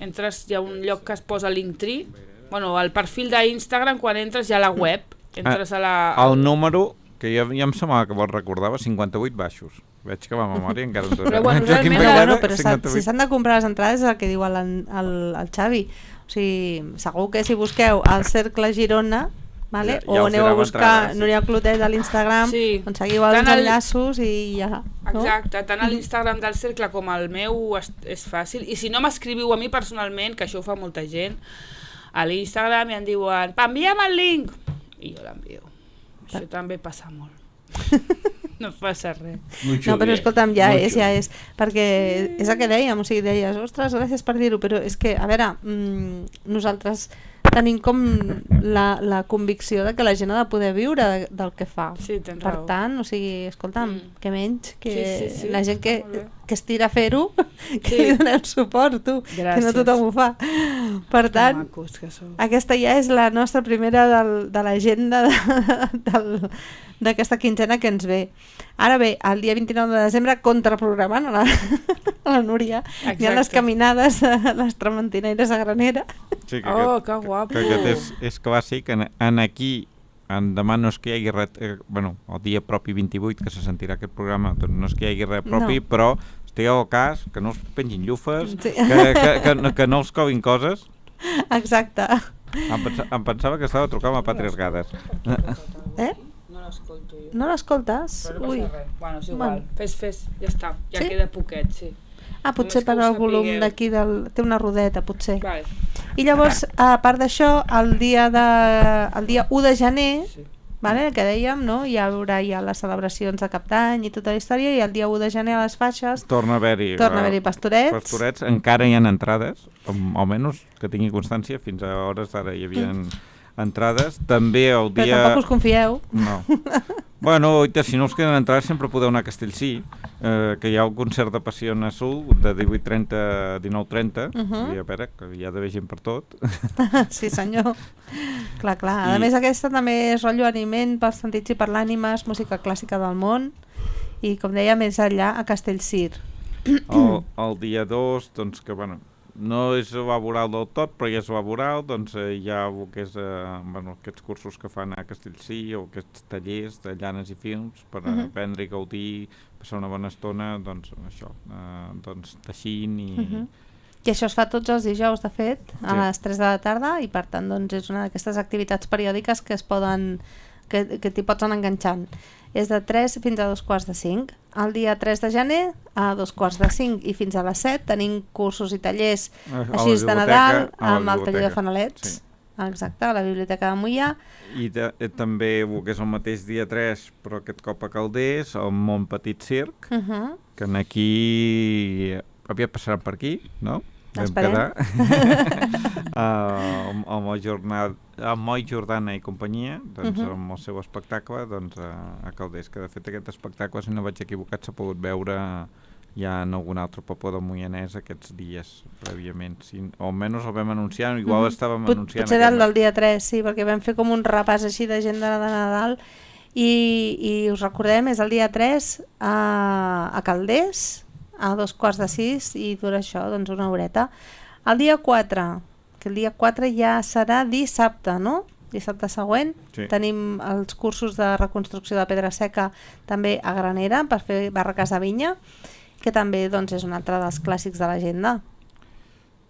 entres, hi ha un lloc que es posa Linktree. Bueno, al perfil d'Instagram, quan entres ja a la web, entres a la... El número, que ja em semblava que vos recordava, 58 baixos. Veig que va a memòria encara en tot. Però bueno, Joaquim realment- Vayreda, No, però 58. si s'han de comprar les entrades és el que diu el Xavi. O sigui, segur que si busqueu el Cercle Girona, vale? Ja o us aneu a dirà buscar entrades, sí. Núria Clotet a l'Instagram, Sí. on seguiu els Tant el- enllaços i ja. No? Exacte, tant a l'Instagram del Cercle com al meu és fàcil. I si no m'escriviu a mi personalment, que això ho fa molta gent, a l'Instagram i em diuen envia'm el link i jo l'envio. Això també passa molt. No passa res. No, però escolta'm, ja és, perquè és el que dèiem, o sigui, deies, ostres, gràcies per dir-ho, però és que, a veure, nosaltres tenim com la convicció de que la gent ha de poder viure del que fa. Sí, tens Per raó. tant, o sigui, escolta'm, que menys, que Sí. la gent que Molt bé. es tira a fer-ho, que Sí. li donem suport, tu, que no Gràcies. tothom ho fa. Per Que tant, macos que sou. aquesta ja és la nostra primera de l'agenda d'aquesta quinzena que ens ve. Ara bé, el dia 29 de desembre, contraprogramant a la Núria, hi ha les Exacte. caminades de les trementinaires a Granera. Sí, Oh, que guapo. que aquest és clàssic. En aquí, demà no és que hi hagi res, bueno, el dia propi 28 que se sentirà aquest programa, doncs no és que hi hagi res propi, No. però estigueu al cas, que no us pengin llufes, Sí. que no els covin coses. Exacte. Em pensava que estava trucant a Pàtries Gades. Eh? No l'escolto jo. No l'escoltes? Però no Ui. passa res. Bueno, és igual. Bueno. Fes, ja està. Ja Sí? queda poquet, sí. Potser per al volum d'aquí té una rodeta, potser. Vale. I llavors, a part d'això, el dia 1 de gener, vale, que dèiem, no? Hi haurà ja les celebracions de Cap d'Any i tota la història, i el dia 1 de gener a les Faixes torna a haver-hi pastorets. Encara hi ha entrades, almenys que tingui constància, fins a hores d'ara hi havia entrades. També el dia... Però tampoc us confieu. No. Bueno, si no us queden entrades sempre podeu anar a Castellcí, que hi ha un concert de Passió Azul de 18:30 a 19:30, i a veure, que hi ha d'haver gent per tot. Sí senyor, clar. A més aquesta també és rotllo animent pels sentits i per l'ànima, és música clàssica del món, i com deia, més allà a Castellcir. El dia 2, doncs que bueno, no és laboral del tot, però ja és laboral, doncs hi ha aquests cursos que fan a Castellcí, o aquests tallers de llanes i films per aprendre i gaudir, passar una bona estona, doncs això, doncs teixint i... I això es fa tots els dijous, de fet, a les 3 de la tarda, i per tant doncs, és una d'aquestes activitats periòdiques que que t'hi pots anar enganxant. És de 3 fins a 2:45. El dia 3 de gener, a 2:45 i fins a les 7, tenim cursos i tallers així de Nadal, amb el taller de fanalets. Sí. Exacte, a la Biblioteca de Moià. I també, que és el mateix dia 3, però aquest cop a Calders, el Mont Petit Circ, que aquí aviat passaran per aquí, no? Vam quedar amb Moi Jordana i companyia, doncs amb el seu espectacle a Calders, que de fet aquest espectacle, si no vaig equivocat, s'ha pogut veure ja en algun altre poble del Moianès aquests dies prèviament, o almenys el vam anunciar, igual estàvem anunciant. Potser era el del dia 3, sí, perquè vam fer com un repàs així d'agenda de Nadal, i us recordem, és el dia 3 a Calders, a 5:45, i dura això, doncs una horeta. El dia 4, que el dia 4 ja serà dissabte, no? Dissabte següent, tenim els cursos de reconstrucció de pedra seca també a Granera per fer barraques de vinya, que també doncs, és un altre dels clàssics de l'agenda.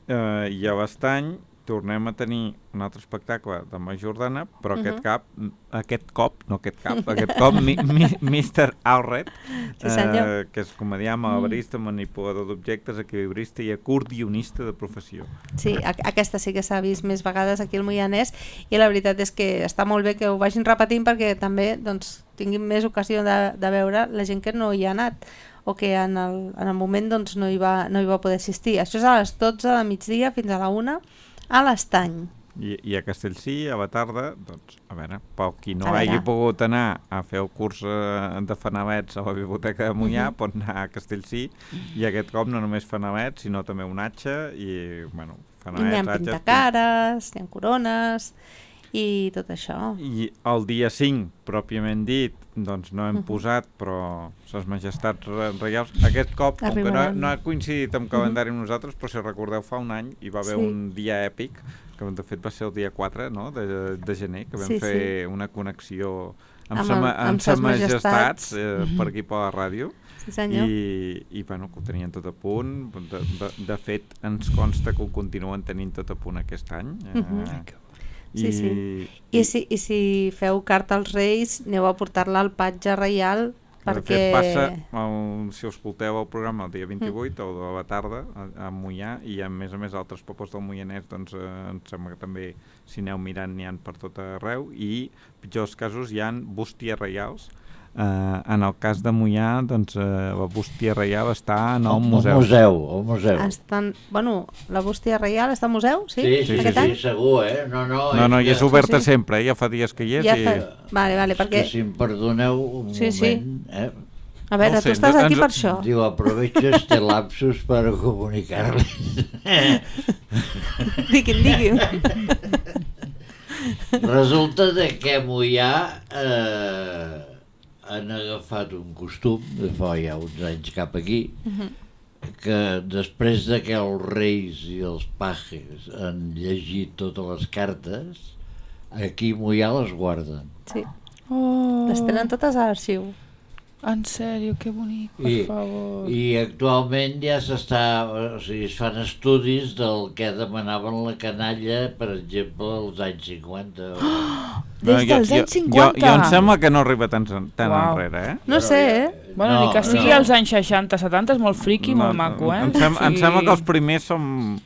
I a l'Estany tornem a tenir un altre espectacle de Moi Jordana, però aquest cop Mr. Allred, que és comedià, malabarista, manipulador d'objectes, equilibrista i acordionista de professió. Sí, aquesta sí que s'ha vist més vegades aquí al Moianès, i la veritat és que està molt bé que ho vagin repetint perquè també doncs, tinguin més ocasió de veure la gent que no hi ha anat, o que en el moment doncs, no hi va poder assistir. Això és a les 12 de migdia fins a la 1 a l'Estany. I a Castellcí, a la tarda, doncs, a veure, pel qui no hagi pogut anar a fer el curs de fanalets a la Biblioteca de Moià, pot anar a Castellcí, i aquest cop no només fanalets, sinó també un atxa, i, bueno, fanalets, hi ha pintacares, hi ha corones, i tot això. I el dia 5, pròpiament dit, doncs no hem posat, però ses majestats reials, aquest cop, com que no ha coincidit amb calendari amb nosaltres, però si recordeu fa un any hi va haver un dia èpic, que de fet va ser el dia 4 de gener, que vam fer una connexió amb ses majestats per aquí per la ràdio. Sí, senyor. I bueno, que ho tenien tot a punt. De fet, ens consta que ho continuen tenint tot a punt aquest any. Sí. I si feu carta als Reis, aneu a portar-la al patge reial, perquè... De fet, passa, si escolteu el programa el dia 28 o de la tarda a Moià, i a més altres pobles del Moianès, doncs em sembla que també, si aneu mirant, n'hi ha per tot arreu, i pitjors casos hi ha bústies reials. En el cas de Moià, doncs, la bústia reial està en el museu. El museu. Bueno, la bústia reial està al museu, sí? Sí, segur, No, i és oberta sempre, ja fa dies que hi és. Vale, perquè... Si em perdoneu un moment... A veure, tu estàs aquí per això. Diu, aprovecho este lapsus per comunicar-li. Digui'm. Resulta que Moià han agafat un costum de fa ja uns anys cap aquí, que després de que els reis i els pajes han llegit totes les cartes, aquí a Moià les guarden. Sí. Les tenen totes a l'arxiu. En sèrio, que bonic, per favor. I actualment ja es fan estudis del que demanaven la canalla, per exemple, als anys 50. Des dels anys 50? Jo em sembla que no arriba tan enrere, No sé, Bueno, ni que sigui als anys 60-70 és molt friqui, molt maco, Em sembla que els primers som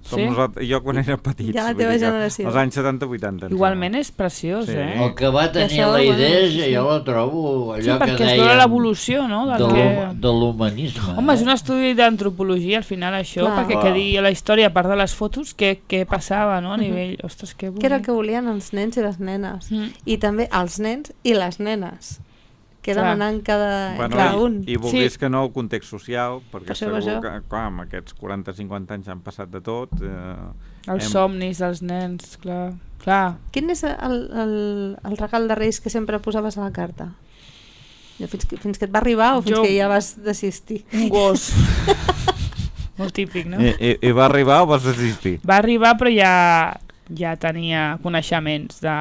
nosaltres, jo quan era petit. Ja la teva generació. Els anys 70-80. Igualment és preciós, El que va tenir la idea, jo la trobo allò que perquè es veu l'evolució, no? de l'humanisme. Home, és un estudi d'antropologia, al final, això, perquè quedi a la història, a part de les fotos, què passava, no? A nivell... Ostres, que bonic. Què era el que volien els nens i les nenes. I també els nens i les nenes. Que demanant cada un. I volgués que no el context social, perquè segur que clar, amb aquests 40-50 anys han passat de tot. Els somnis dels nens, clar. Quin és el regal de Reis que sempre posaves a la carta? Fins que et va arribar o fins que ja vas desistir? Un gos. Molt típic, no? I va arribar o vas desistir? Va arribar, però ja tenia coneixements de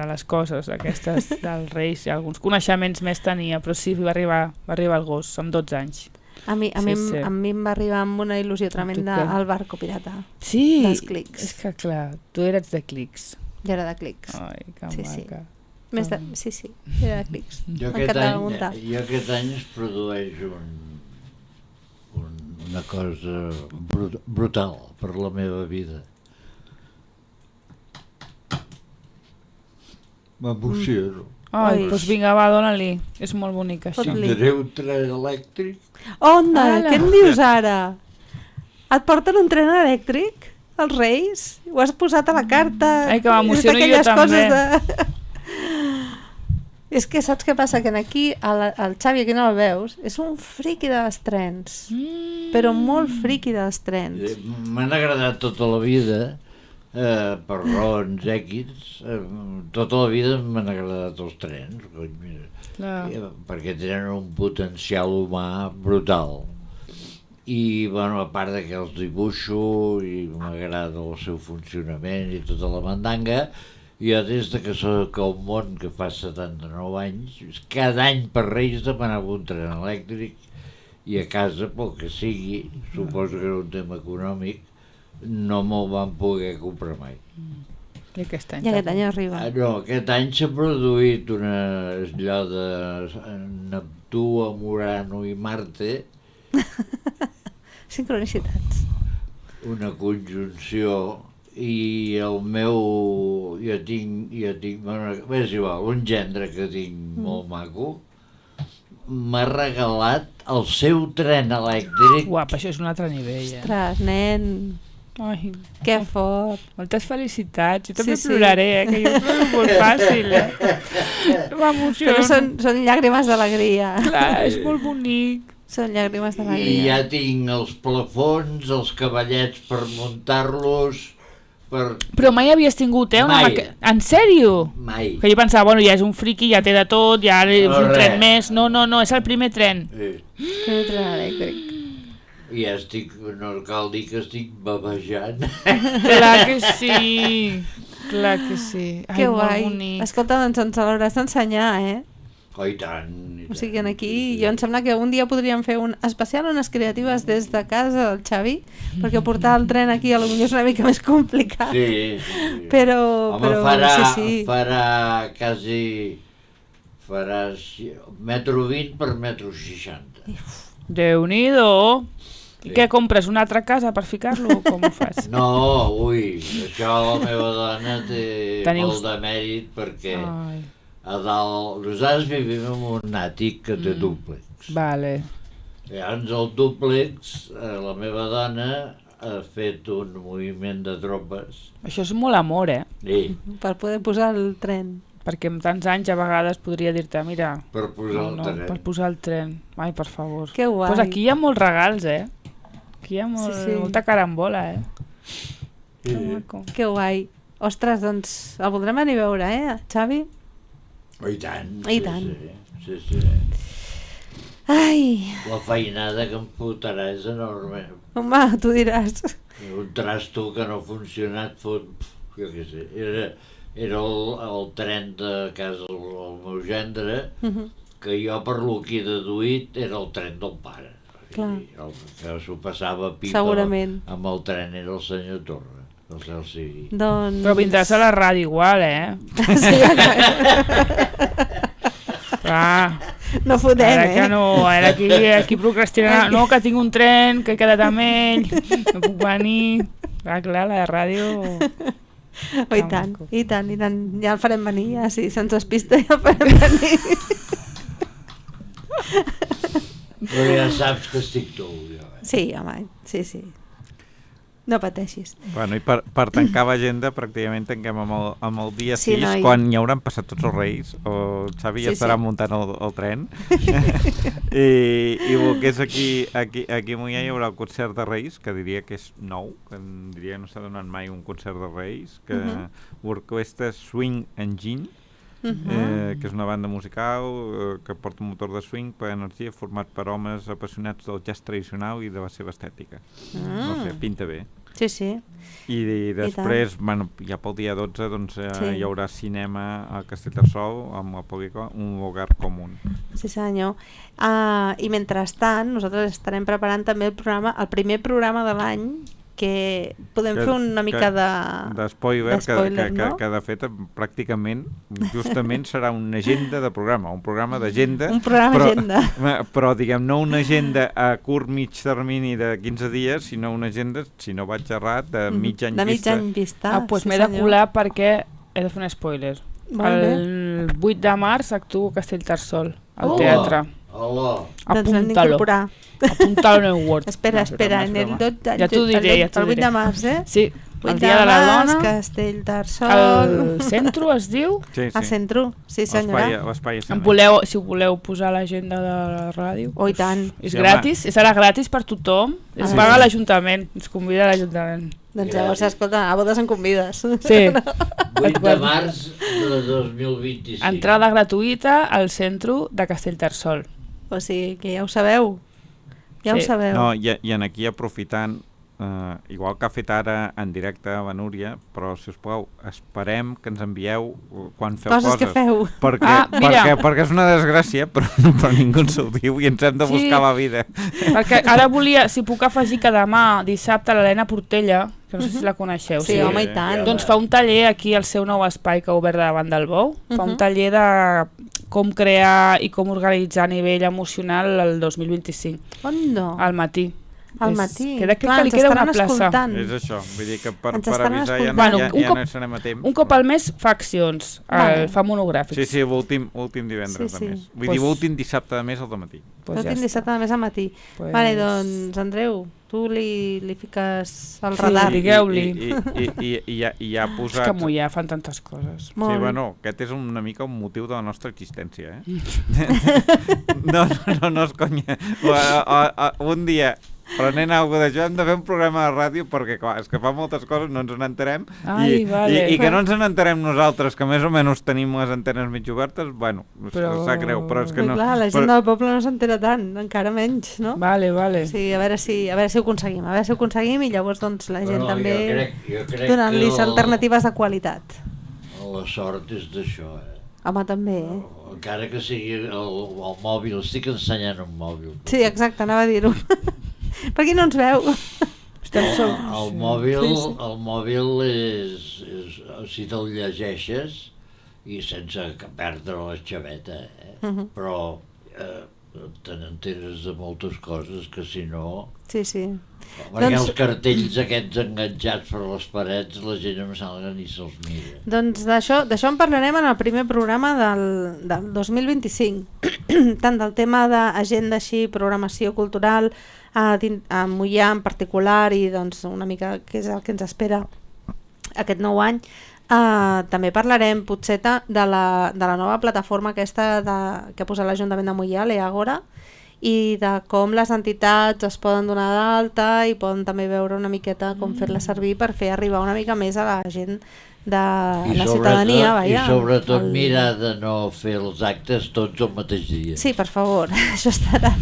les coses aquestes dels Reis, i alguns coneixements més tenia, però sí, va arribar el gos amb 12 anys. A mi em va arribar amb una il·lusió tremenda al barco pirata. Sí, dels clics. És que clar, tu eres de clics. Jo era de clics. Ai, que maca. Sí, era de clics. Jo aquest any es produeix una cosa brutal per la meva vida. M'emociono. Ai, doncs vinga, va, dona-li. És molt bonic, això. Tindré un tren elèctric. Onda, què em dius ara? Et porten un tren elèctric? Els Reis? Ho has posat a la carta? Ai, que m'emociono jo també. És que saps què passa? Que aquí el Xavi, aquí no el veus, és un friqui dels trens. Però molt friqui dels trens. M'han agradat tota la vida. Per raons X, tota la vida m'han agradat els trens, perquè tenen un potencial humà brutal. I, bueno, a part que els dibuixo i m'agrada el seu funcionament i tota la mandanga, jo des que soc al món, que fa 79 anys, cada any per Reis demanava un tren elèctric i a casa, pel que sigui, suposo que era un tema econòmic, no me'l van poder comprar mai. I aquest any arriba. No, aquest any s'ha produït allò de Neptú, Urano i Marte. Sincronicitats. Una conjunció i el meu... Jo tinc és igual, un gendre que tinc molt maco, m'ha regalat el seu tren elèctric. Guapa, això és un altre nivell. Ostres, nen. Ai, que fort. Moltes felicitats. Jo també ploraré, que jo no és molt fàcil. M'emociono. Però són llàgrimes d'alegria. Clar, és molt bonic. Són llàgrimes d'alegria. I ja tinc els plafons, els cavallets per muntar-los. Però mai havies tingut, Mai. En sèrio? Mai. Que jo pensava, bueno, ja és un friqui, ja té de tot, ja és un tren més. No, és el primer tren. Primer tren elèctric. I ja no cal dir que estic babejant. Clar que sí. Ai, que guai. Bonic. Escolta, doncs ens l'hauràs d'ensenyar, Oh, i tant. O sigui, aquí jo em sembla que un dia podríem fer un especial, unes creatives des de casa del Xavi, perquè portar el tren aquí potser és una mica més complicat. Sí. Però farà quasi... Faràs 1,20 m per 1,60 m. Déu-n'hi-do. I què, compres una altra casa per ficar-lo o com ho fas? No, això la meva dona té molt de mèrit perquè a dalt... Nosaltres vivim en un àtic que té dúplex. Vale. Llavors el dúplex, la meva dona ha fet un moviment de tropes. Això és molt amor, Sí. Per poder posar el tren. Perquè amb tants anys a vegades podria dir-te, mira... Per posar el tren. Per posar el tren. Ai, per favor. Que guai. Pues aquí hi ha molts regals, Aquí hi ha molta carambola, Sí. Que guai. Ostres, doncs el voldrem anar a veure, Xavi? Oh, i tant. I tant. Sí. Ai. La feinada que em fotrà és enorme. Home, tu diràs. Un trasto que no ha funcionat jo què sé, era el tren de casa del meu gendre, que jo per lo que he deduït era el tren del pare. Clar. El que s'ho passava pipa segurament amb el tren era el senyor Torra, el cel sigui. Doncs... Però vindràs a la ràdio igual, Sí, Ah. No fotem, Ara que no, ara aquí procrastinarà. No, que tinc un tren, que he quedat amb ell, no puc venir. Clar, la ràdio... Oh, i tant. Ja el farem venir, ja, si se'ns despista ja el farem venir. Però ja saps que estic tu, jo. Sí, home, sí. No pateixis. Bueno, i per tancar l'agenda, pràcticament tanquem amb el dia 6, Sí, noi. quan ja hauran passat tots els Reis, o el Xavi ja estarà muntant el tren. I el que és aquí a Moià hi haurà el concert de Reis, que diria que és nou, que diria que no s'ha donat mai un concert de Reis, que l'orquestra Swing Engine, que és una banda musical que porta un motor de swing per energia format per homes apassionats del jazz tradicional i de la seva estètica. No sé, pinta bé. Sí. I després, bueno, ja pel dia 12 doncs, hi haurà cinema a Castellterçol amb la pel·lícula Un lugar común. Sí, senyor. I mentrestant, nosaltres estarem preparant també el primer programa de l'any, que podem fer una mica de spoiler, no? que de fet pràcticament justament serà una agenda de programa, un programa d'agenda, però diguem, no una agenda a curt mig termini de 15 dies, sinó una agenda, si no vaig errat, de mig any vista. Doncs m'he de colar perquè he de fer un spoiler. El 8 de març actuo a Castellterçol, al teatre. Doncs l'hem d'incorporar. Apuntalo en el Word. Espera, en el 12, ja t'ho diré. El 8 de març, Sí, el dia de la dona. Castellterçol. El centro es diu? Sí. El centro, sí senyora. L'espai si ho voleu posar a l'agenda de la ràdio. Oh, i tant. És gratis, serà gratis per tothom. Es paga l'Ajuntament, ens convida l'Ajuntament. Doncs llavors, escolta, a bodes en convides. Sí. 8 de març de 2025. Entrada gratuïta al centre de Castellterçol. O sigui, que ja ho sabeu. Ja ho sabeu. No, i aquí aprofitant, igual que ha fet ara en directe a la Núria, però si us plau, esperem que ens envieu quan feu coses. Que feu. Perquè és una desgràcia, però ningú ens ho diu i ens hem de buscar la vida. Perquè ara volia, si puc afegir que demà, dissabte, l'Helena Portella, que no sé si la coneixeu. Sí, home, i tant. Doncs fa un taller aquí al seu nou espai que ha obert davant del Bou. Fa un taller de com crear i com organitzar a nivell emocional el 2025. On no? Al matí. Al matí. Crec que li queda una plaça. És això, vull dir que per avisar ja no serem a temps. Un cop al mes fa accions, fa monogràfics. Sí, l'últim divendres de mes. Vull dir, l'últim dissabte de mes al matí. L'últim dissabte de mes al matí. Vale, doncs, Andreu, tu li fiques el radar. Sí, digueu-li. I ja ha posat... És que Moià fan tantes coses. Sí, bueno, aquest és una mica un motiu de la nostra existència, No és conya. Un dia... prenent alguna d'això, hem de fer un programa de ràdio perquè, clar, és que fa moltes coses, no ens n'enterem i que no ens n'enterem nosaltres, que més o menys tenim les antenes mig obertes, bueno, sap greu, però és que no... Clar, la gent del poble no s'entera tant, encara menys, no? Vale. Sí, a veure si ho aconseguim, i llavors doncs la gent també donant-los alternatives de qualitat. La sort és d'això, Home, també, Encara que sigui el mòbil, estic ensenyant un mòbil. Sí, exacte, anava a dir-ho. Per qui no ens veu? El mòbil és si te'l llegeixes i sense perdre la xaveta, però te n'enteres de moltes coses que si no... Sí. Perquè els cartells aquests enganxats per les parets la gent no salga ni se'ls mira. Doncs d'això en parlarem en el primer programa del 2025, tant del tema d'agenda així, programació cultural a Moià en particular i doncs una mica què és el que ens espera aquest nou any. També parlarem potser de la nova plataforma aquesta que ha posat l'Ajuntament de Moià, l'Eagora, i de com les entitats es poden donar d'alta i poden també veure una miqueta com fer-la servir per fer arribar una mica més a la gent de la ciutadania. I sobretot mirar de no fer els actes tots el mateix dia. Sí, per favor, això estarà...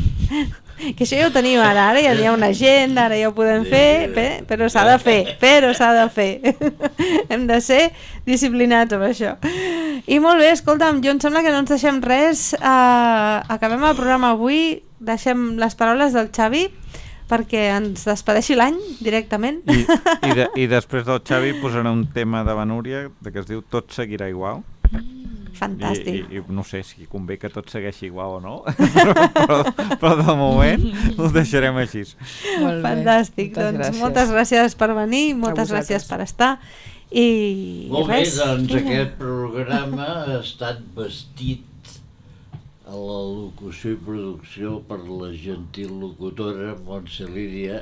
Que això ja ho tenim ara ja hi ha una agenda, ara ja ho podem fer, però s'ha de fer. Hem de ser disciplinats amb això. I molt bé, escolta'm, jo em sembla que no ens deixem res, acabem el programa avui, deixem les paraules del Xavi perquè ens despedeixi l'any directament. I després del Xavi posarà un tema de la Núria que es diu Tot seguirà igual. Fantàstic. I no sé si convé que tot segueixi igual o no, però de moment ho deixarem així. Molt bé. Fantàstic, doncs gràcies. moltes gràcies per venir, moltes gràcies per estar. I Molt bé, res. doncs Vinga. aquest programa ha estat vestit a la locució i producció per la gentil locutora Montse Lídia,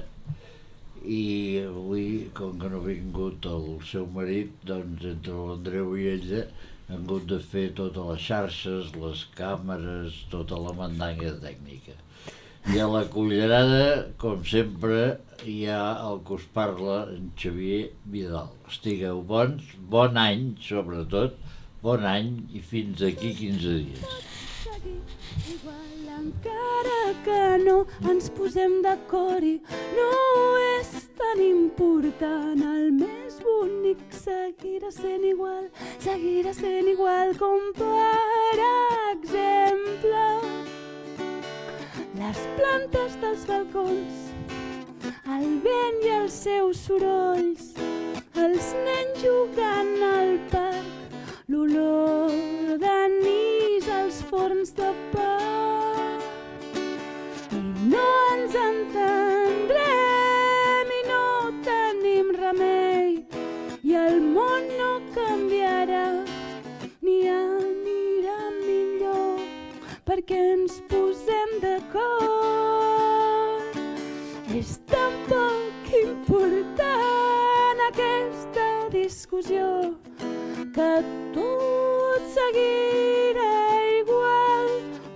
i avui, com que no ha vingut el seu marit, doncs entre l'Andreu i ella han hagut de fer totes les xarxes, les càmeres, tota la mandanga tècnica. I a la cullerada, com sempre, hi ha el que us parla, en Xavier Vidal. Estigueu bons, bon any, sobretot, bon any, i fins d'aquí 15 dies. Igual encara que no ens posem d'acord i no és tan important, el més bonic seguirà sent igual com per exemple les plantes dels balcons, el vent i els seus sorolls, els nens jugant al parc, l'olor d'anís als forns de pa. I no ens entendrem i no tenim remei, i el món no canviarà ni anirà millor perquè ens posem d'acord. És tan poc important aquesta discussió que tot seguirà igual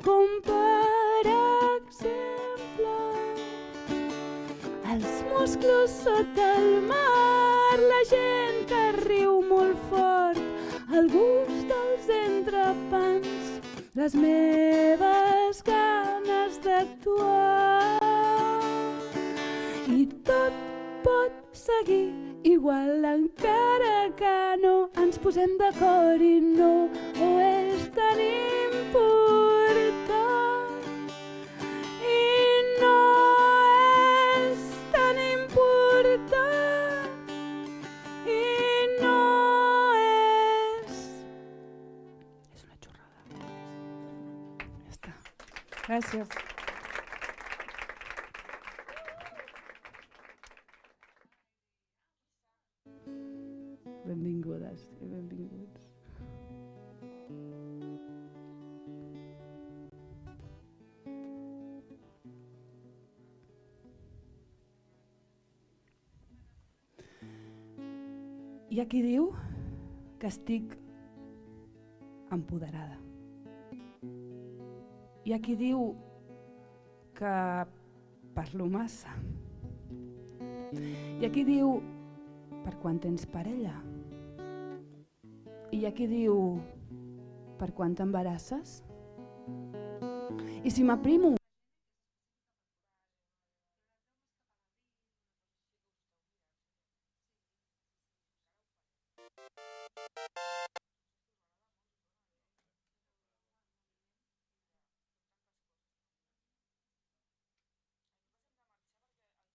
com per exemple els musclos sota el mar, la gent que riu molt fort, el gust dels entrepans, les meves ganes d'actuar. I tot pot seguir igual encara que no ens posem d'acord i no ho és tan important. I no és tan important. I no és... És una xorrada. Ja està. Gràcies. Benvingudes i benvinguts. Hi ha qui diu que estic empoderada. Hi ha qui diu que parlo massa. Hi ha qui diu per quan tens parella. I hi ha qui diu per quan t'embarasses. I si m'aprimo